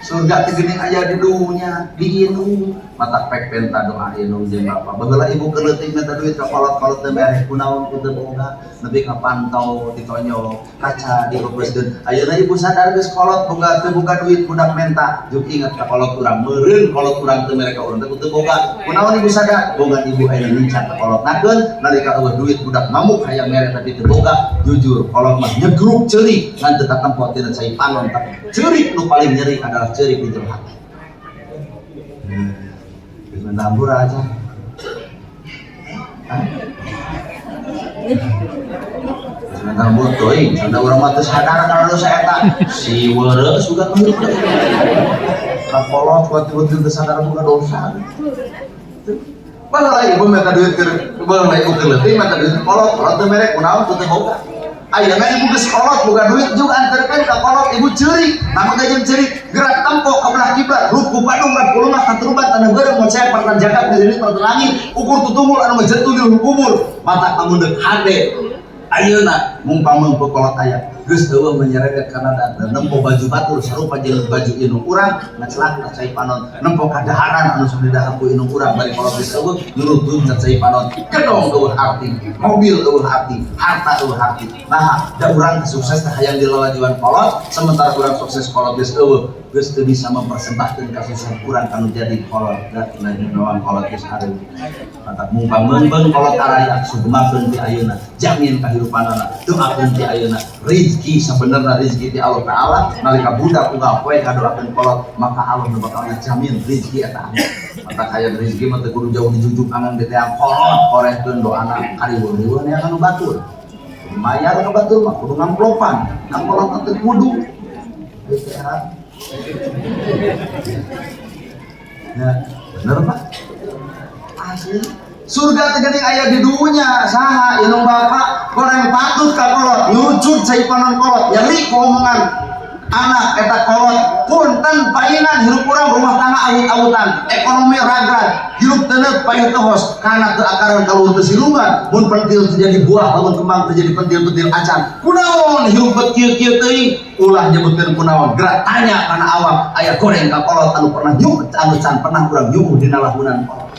surga teh geuning aya di dunya di inung mata pek penta doa inung jeung bapak baheula ibu keleuting minta duit ka kolot-kolot teh beres kunaon ku teu boga nepi ka pantau ditonyo kaca dibebeuskeun ayeuna ibu sadar geus kolot boga teu boga duit budak menta juk inget ka kolot urang meureun kolot urang teu mere ka urang teu boga kunaon ibu sadar boga ibu aya lincah ka kolot nakeun nalika eueuh duit budak mamuk hayang mere tapi teu boga jujur kolot mah nyegruk ceurik ngan teu tatempo tina cai panon tapi ceurik nu paling nyeri adalah ceurik di jero hati menambur aja menambur tuh sanda orang mata sadar kalau saya tak si wara sudah menghirup kapolot waktu sadar bukan dosa malah lagi ibu minta duit ke bang lagi ke letih minta duit kolot tuh merek kunaon tuh boga ayeuna ibu geus kolot boga duit juga anterkeun ka kolot ibu ceurik namun jeung ceurik gerak tempo ka belah kiblat ruku Bandung 40 mah katuruban tanah beurang mun saya pernah jaga di sini pernah langit ukur tutumul anu majetul di kubur mata kamu deuk hade ayeuna mumpang kolot aya geus eueuh menyeredet kana dan nempo baju batur sarupa jeung baju inung urang ngaclak cai panon nempo kadaharan anu sok didahar ku inung urang bari kolot geus eueuh nuruntun cai panon gedong eueuh arti mobil eueuh arti harta eueuh arti nah da urang sukses teh hayang dilalajuan kolot sementara urang sukses kolot geus eueuh geus teu bisa mempersembahkeun kasusahan urang anu jadi kolot da lain doang kolot geus hareup mata mumpang meunbeung kolot araya sugemakeun ti ayeuna jamin kahirupanana doakeun ti ayeuna rezeki sabenerna rezeki ti Allah taala nalika budak unggal poe kadoakeun kolot maka Allah nu bakal ngajamin rezeki eta mata kaya rezeki mah teu kudu jauh dijujuk angan di teang kolot korehkeun doana kariweuh-riweuh aya anu batur mayar ka batur mah kudu ngamplopan ngampolot teh kudu ya bener pak asli surga tegeuning aya di dunya saha inung bapak goreng patut ka kolot nyucut saipanon kolot nyeri omongan anak eta kolot punten painan hirup urang rumah tangga awut-awutan ekonomi ragrag hirup teuneuk payah tehos kana teu akaran kalau teu silungan mun pentil terjadi buah lamun kembang terjadi pentil-pentil acan kunaon hirup bet kieu-kieu teuing ulah nyebutkeun kunaon gerak tanya kana awak aya goreng ka kolot anu pernah nyuh anu can pernah urang nyuh dina lahunan kolot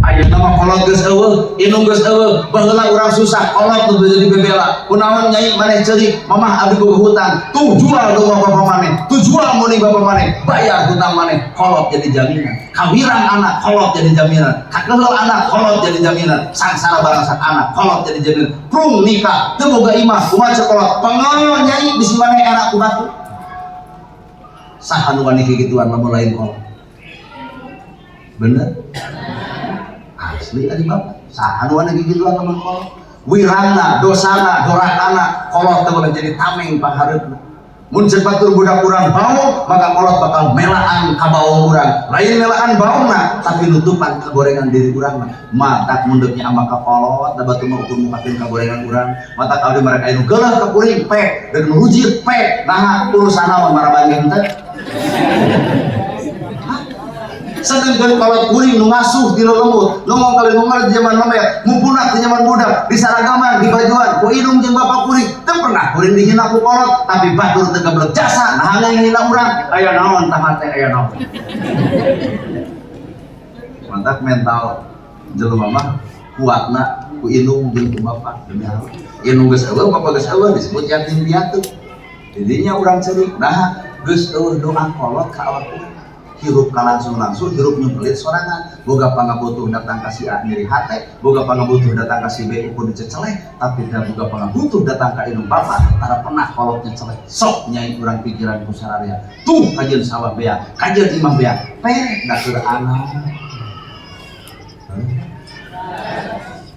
aya nama kolot geus eueuh inung geus eueuh baheula urang susah kolot teu jadi bebela kunaon nyai maneh ceurik mamah abdi boga hutang tuh jual dong bapak maneh tuh jual meuning bapak maneh bayar hutang maneh kolot jadi jaminan kawirang anak kolot jadi jaminan kakeheul anak kolot jadi jaminan sangsara barangsak anak kolot jadi jaminan prung nikah teu boga imah kumaha cek kolot pengayon nyai bisi maneh anak ku batu saha nu wani kigituan lamun lain kolot bener asli adi bapak saha nu wana gigituan lamun kolot wirangna dosana dorakana kolot teu jadi tameng pahareupna mun ceuk batur budak urang baung maka kolot bakal melaan ka baung urang lain melaan baungna tapi nutupan kagorengan diri urang mah matak mundutnya ama ka kolot da batu mah ukur mukakeun kagorengan urang matak abdi mereka anu geuleuh ka kuring pek dan merujit pek nah urusan naon marabangkeun teh sedangkan kalau kuring nu ngasuh di lembut ngomong kali ngomong di zaman mama ya mumpunah di zaman budak di saragaman di bajuan ku inung jeung bapak kuring teu pernah kuring dihina ku kolot tapi batur teu gablek jasa nah ngahina urang aya naon tah teh aya naon mantap mental jelema mah kuatna ku inung jeung ku bapak demi Allah inung geus eueuh bapak geus eueuh disebut yatim piatu didinya urang ceurik nah geus eueuh doa kolot ka awak hirup langsung hirup nyumplit sorangan boga pangabutuh datang ka si A nyeri hate boga pangabutuh datang ka si B ukur diceceleh tapi da boga pangabutuh datang ka inung bapak tara pernah kolotnya celeh sok nyai urang pikiran ku sararea tuh kajeun sawah bea kajeun imah bea perek da keur anak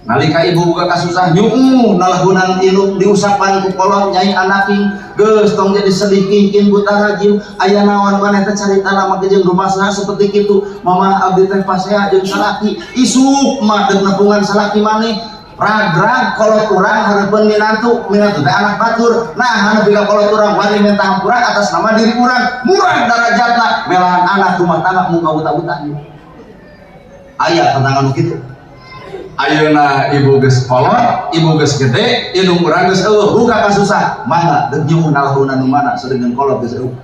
nalika ibu boga kasusah nyuuh nalahunan inung diusapan ku kolot nyai anaking geus tong jadi sedih kingkin buta rajin aya naon maneh teh caritana mah jeung rumasna seperti kitu mama abdi teh pasea jeung salaki isuk mah deuk nepungan salaki maneh ragrag kolot urang hareupeun minantu teh anak batur nah hanu biga kolot urang wani minta hampura atas nama diri urang murah darajatna melahan anak rumah tangga muka buta-buta aya tantangan kitu ayeuna ibu geus kolot, ibu geus gede, inung urang geus eueuh, buka kasusah, mangga deuk nyuhun nalahunan nu mana sadeungeun kolot geus eueuh.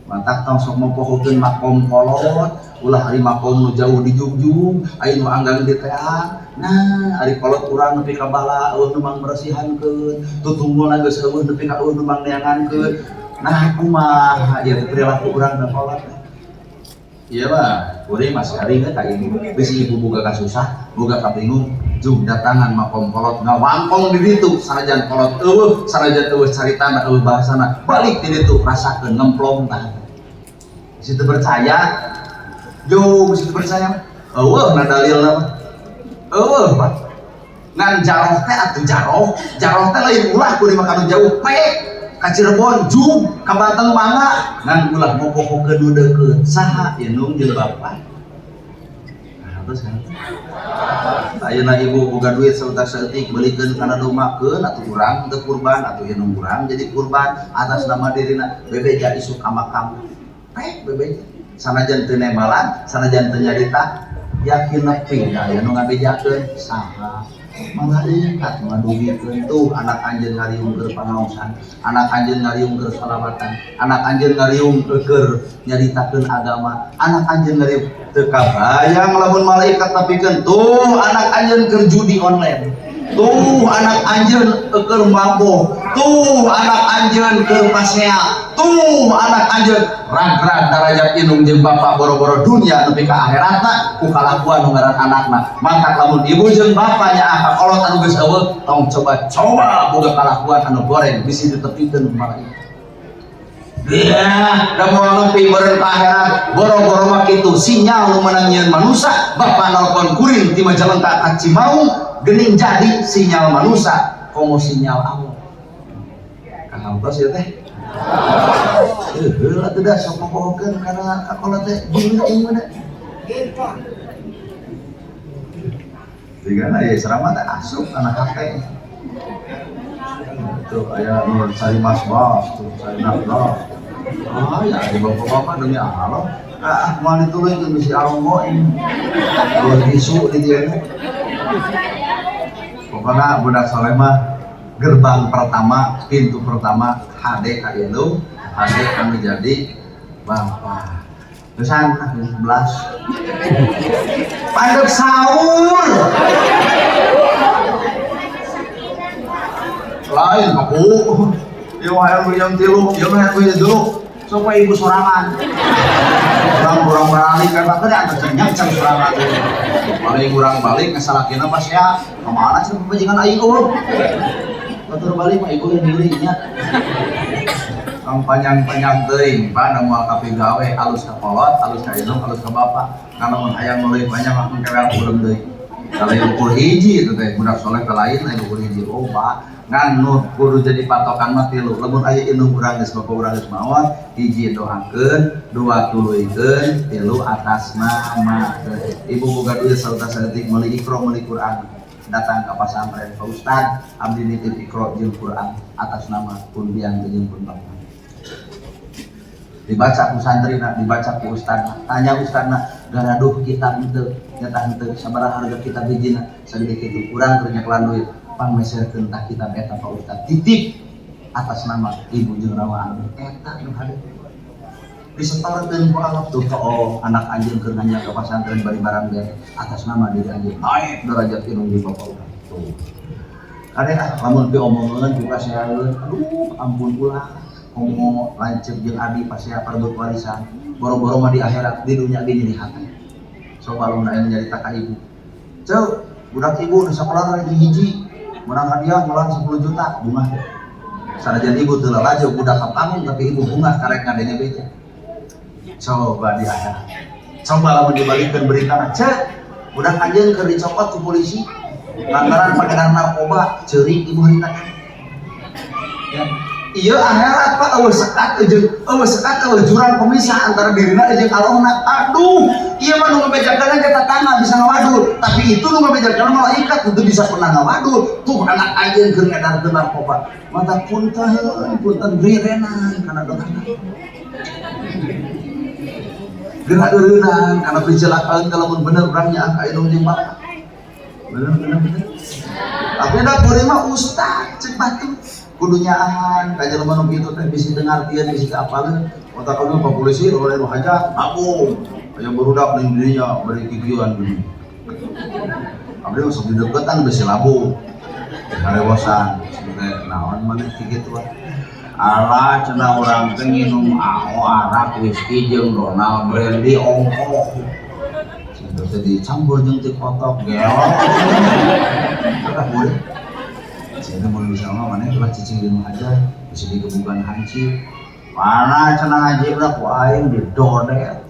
Mantap tong sok mempohokeun makom kolot, ulah ari makom nu jauh di jungjung, aya nu anggang di teang. Nah, ari kolot urang nepi ka bala, eueuh nu mang beresihankeun, tutunggulna geus eueuh nepi ka eueuh nu mang neangankeun. Nah, kumaha ieu teh perilaku urang ka kolot. Iya bah, kuring masih hari kan kayak ini. Bisi ibu buka kasusah, buka kabingung, jung datangan makom kolot ngawangkong di situ. Sanajan kolot, sanajan caritana, bahasana balik di situ rasakeun ngemplong tah. Situ percaya, jauh situ percaya. Na dalil nama, pak. Ngan jaroh teh atuh jaroh teh lain ulah kuring makan jauh pek. Ka Cirebon jung ka Banten mangga ngan ulah mopohokeun nu deukeut saha inung jeung bapak nah terus kan ayeuna ibu boga duit sautak saeutik beulikeun kana domahkeun atuh urang teu kurban atuh inung urang jadi kurban atas nama dirina bebeja isuk ka makam bebeja sanajan teu nembalan sanajan teu nyarita yakin nepi aya nu ngabejakeun saha mangga ingat ngadugikeun tuh anak anjeun ngariung keur pangaosan anak anjeun ngariung keur salawatan anak anjeun ngariung keur nyaritakeun agama anak anjeun ngariung teu kabayang lamun malaikat napikeun tuh anak anjeun keur judi online tuh anak anjeun keur mabok, tuh anak anjeun keur pasea, tuh anak anjeun rag-rag darajat indung jeung bapa boro-boro dunia nepi ka akhiratna ku kalakuan nu ngaran anakna. Mangka lamun ibu jeung bapa nya kolot anu geus eueuh tong coba boga kalakuan anu goreng bisi ditepikeun ku malaikat. Ya, da moal nepi beureun ka akhirat boro-boro mah kitu sinyal nu meunang nyieun manusia bapa nelpon kuring ti Majalengka ka Cimaung geuning jadi sinyal manusia komo sinyal Allah. Kangantos ya teh. Heuh atuh da sok popokeun kana akola teh gimana ieu mah da. Digana ya serama teh asup anak hate. Tuh aya nu cari mas-mas, tuh cari nafkah. Ya di bapak-bapak demi Allah. Mau dituluykeun bisi arongoing. Kalau tisu di dieu. Pokoknya budak soleh mah gerbang pertama, pintu pertama HD ka indung, HD kami jadi bapak. Pesan 11. Pandeg sahur. Lain aku. Ieu hayang jam 3, ieu hayang dulu. Supaya ibu sorangan. Kurang balik karena tadi ada cenyak can sorangan. Paling kurang balik ngesalakina pas ya. Kemana sih pembajingan aing eueuh? Batur balik mah ibu yang dirinya. Kang panjang-panjang teuing, Pak da moal ka pigawe alus ka kolot, alus ka indung, alus ka bapak. Kana mun hayang meuleuh banyak mah kewel urang deui. Kalau ukur hiji itu teh budak soleh lain lain ukur hiji loba ngan nu kudu jadi patokan mah tilu lamun aya indung urang geus bapak urang geus maot hiji doakeun dua tuluykeun tilu atas nama ibu boga duit sauta saeutik meuli ikro meuli Quran datang ka pasantren Pak Ustad abdi nitip ikro jeung Quran atas nama pundian jeung pun bapak dibaca ku santrina dibaca ku ustadna tanya ustadna garaduh kitab henteu nyata henteu sabaraha harga kitab hijina sagede kitu urang keur nyakelan duit pangmeserkeun tah kitab eta Pak Ustad titip atas nama ibu jeung rawa anu eta nu hade disetorkeun ku Allah tuh oh anak anjeun keur nanya ka pasantren bari barang beres atas nama diri anjeun naik derajat indung di Bapak urang tuh kadang lamun diomongeun juga saeun aduh ampun ulah ngomong lancip jeung abi pas ya perebut warisan boro-boro mah di akhirat di dunia ge jadi hate so baluna aya nyarita ka ibu ceu budak ibu nu sakola lagi hiji menang hadiah mulang 10 juta bunga sanajan ibu teu lalajo budak ka panggung tapi ibu bunga karek ngadenge beja coba di akhirat coba lamun dibalikeun beritana ceu budak anjeun keur dicopot ku polisi lantaran pakedan narkoba ceurik ibu harita ya iya akhirat Pak eueuh sekat jurang pemisah antara dirina jeung Allahna aduh ieu mah nu ngabejakeun eta tanah bisa ngawadul tapi itu nu ngabejakeun malaikat kudu bisa pernah ngawadul tuh anak anjeun keur ngedarkeun narkoba mata punten rirenan kana dogana gerak eueunan kana picelakaan kalau bener urang nya ka indung jeung bapak bener tapi da kuring mah ustaz cek batu kudunyaan ka jelema nu kitu teh bisi dengartieun bisi kaapaleun otak kamu Pak polisi oleh nu haja aku aya barudak ning dirinya bari kikieuan gini abdi sok dideukeutan bisi labu ngarewosan teh naon maneh kitu ala cenah urang teh nginum arak whisky jeung Donald brandy ongko itu teh dicampur jeung teh kotok geol udah boleh saya mau bisa mah mana lah cicing di rumah aja bisa dikebukan hancur mana cenah haji udah ku aing di dodet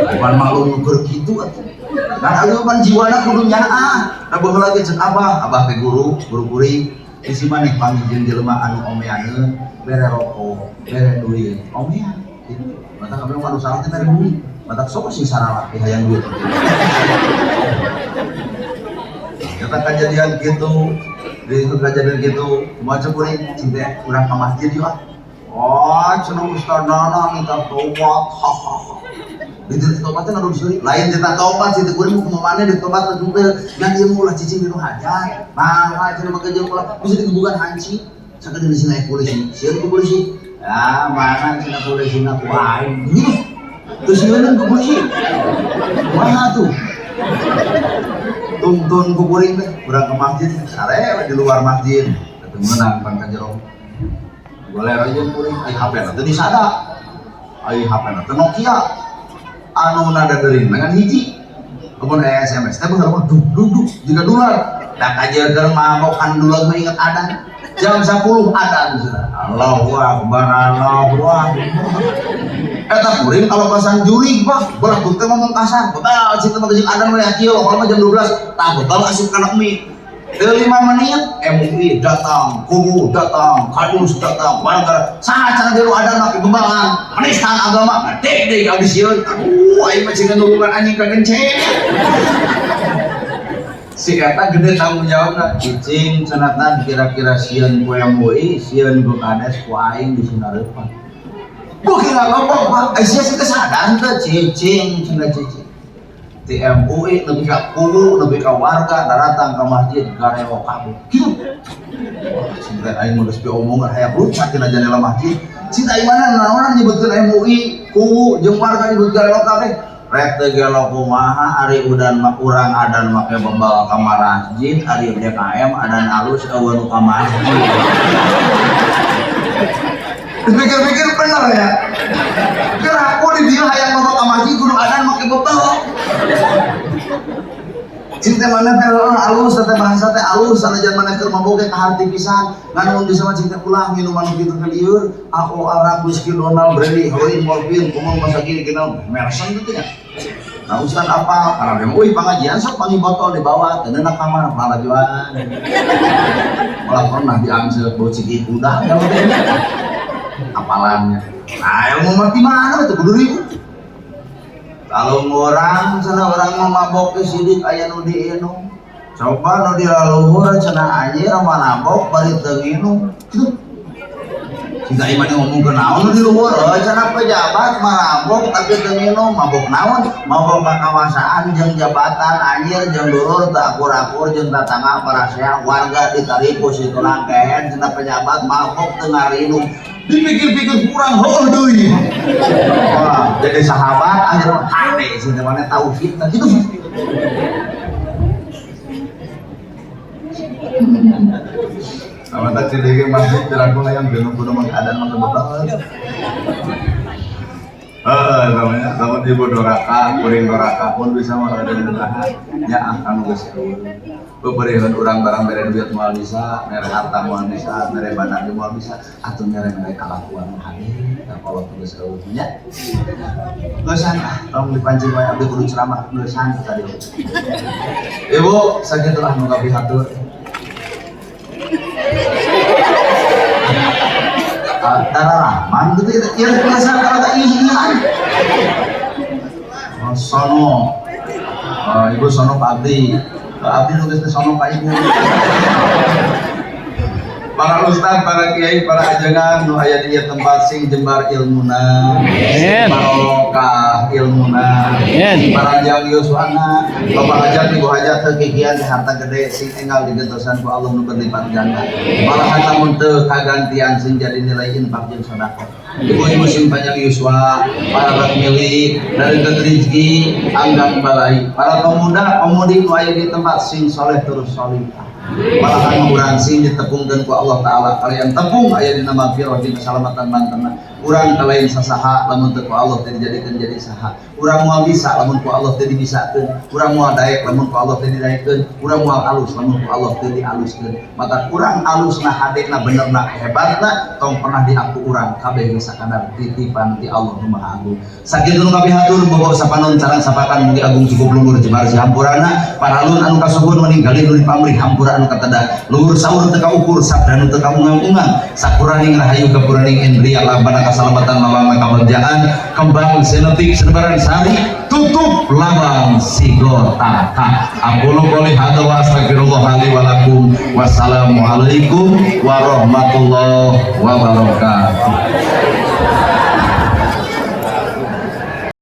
bukan malu nuker gitu dan ayo pan jiwana kudu nyaah da baheula lagi cek abah teh guru kuring isi maneh pangijieun jelema anu omeaneun bere rokok bere duit omean gitu mata kabeh anu salah teh bere duit mata sok sing sarala hayang duit eta kejadian gitu di itu kejadian gitu macam kuring cinta urang ka masjid yuk oh cenah ustaz nana minta tobat hahaha itu tobatnya nadu disuri lain kita tobat sih kuring mau kemana di tobat teu yang ieu ulah cicing dinu hajat nah cenah mah kejeung ulah bisa dikebukan hanci sakeudeung di naik polisi sieun ku polisi ya mana cenah polisi na ku aing gitu terus sieun ku polisi kumaha tuh tuntun kukuring teh urang ke masjid sare di luar masjid ketemu nang pan kajero boleh aja kuring ai HP na teu disada ai HP na teu Nokia anu nada deuring dengan hiji kemudian SMS teh bener duk duk juga dolar dak ajarkeun mabokan dolar mah ingat adan jam 10 adan Allahu Akbar Allahu Akbar eta kuring kalau pasan juri bah belah teh ngomong kasar begal situ mah geus adan we kieu kalau mah jam 12 tah begal asup kana mie 5 menit MUI datang kubu datang kadus datang warga saha cara diru adan mah bebalan penistaan agama dek deui abdi sieun aduh aing mah cenah nulungan anjing ka genceng si eta gede tanggung jawabna cicing cenatna kira-kira sieun ku MUI sieun ku kades ku aing di Sunareupan bukan apa-apa sia teh sadar teh cicing cenah cicing di MUI lebih ka kubu lebih ka warga datang ke masjid gareo kabeh kitu cinta aing mah geus diomongan hayang lucat tina jendela masjid cinta aing mana naon nyebutkeun MUI kubu jeung warga nyebut gareo kabeh rek teu gelo kumaha ari udan mah urang adan make bebal ka masjid ari DKM adan alus eueuh nu ka masjid pikir-pikir bener ya kira aku di dia hayang bawa ke masjid kudu adan make bebal cinta mana teh alus teh bahasa teh alus sanajan mana keur maboga ka hati pisan ngan bisa mah cinta ulang minuman kitu ka lieur aku arang whisky Donald Brandy heroin morfin kumaha masa gini kenal mersen gitu ya nah ustaz apa karena dia wih pengajian sok pangi botol dibawa ke dalam kamar palajuan malah pernah diambil bau ciki kuda apalannya nah ilmu mati mana itu kudu ribu kalau orang cenah orang mau mabok ke sidik aya nu diinum coba nu dilaluhur cenah anjir mah mabok bari teu nginum jika iman ngomong ke naon di luhur cenah pejabat mah mabok tapi teu nginum mabok naon mabok ka kawasaan jeung jabatan anjir jeung lurur teu akur-akur jeung tatangga parasea warga ditariku situ langkean cenah pejabat mabok teu ngarinum dipikir-pikir kurang heuh deui. Wah, jadi sahabat akhirnya hade sih mana tauhid nah gitu. Sama tadi di masjid jalan yang belum kudu mengadaan betul. Namanya kalau di bodoraka, kuring doraka pun bisa mengadaan dengan ya akan geus bebeureun urang barang mere duit moal bisa, mere harta moal bisa, mere badan moal bisa, atuh mere kalakuan hadir, kalau geus eueuh nya. Geusan tong dipancing wae abdi kudu ceramah geusan tadi. Ibu sakitu lah nu kapihatur. Darahman gitu ya biasa kalau tak ihian. Sono, ibu sono Pak Abdi nulis di sono Pak Ibu. Para ustaz, para kiai, para ajengan nu aya di tempat sing jembar ilmuna, barokah ilmuna, para jang yuswana, bapak hajat ibu hajat kegigian harta gede sing enggal digentosan ku Allah nu berlipat ganda. Malahan lamun teu kagantian sing jadi nilai infak jeung sedekah. Ibu-ibu sing panjang yuswa, para bak milik, dari rezeki, anggang balai, para pemuda, pemudi nu aya di tempat sing soleh terus solihah. Malahan urang sing ditepungkeun ku Allah taala kalian tepung aya dina magfirah dina keselamatan mantena urang kalain sasaha lamun teu ku Allah teu dijadikeun jadi saha urang moal bisa lamun ku Allah teu dibisakeun urang moal daek lamun ku Allah teu didaekeun urang moal alus lamun ku Allah teu dialuskeun maka urang alusna hadena benerna hebatna tong pernah diaku urang kabeh geus sakadar titipan ti Allah nu Maha Agung sakitu nu kapihatur bobo sapanon carang sapakan mugi agung cukup luhur jembar sahampurana paralun anu kasuhun meninggalin nu dipamrih hampura anu katada luhur saur teu kaukur sabda nu teu kaungang-ungang sakuraning rahayu kapuraning indria labana kasalamatan lawang kabagjaan kembang senetik sebaran sari tutup labang sigotaka aqulu qouli hadza wa astaghfirullah li wa lakum wassalamu alaikum warahmatullahi wabarakatuh.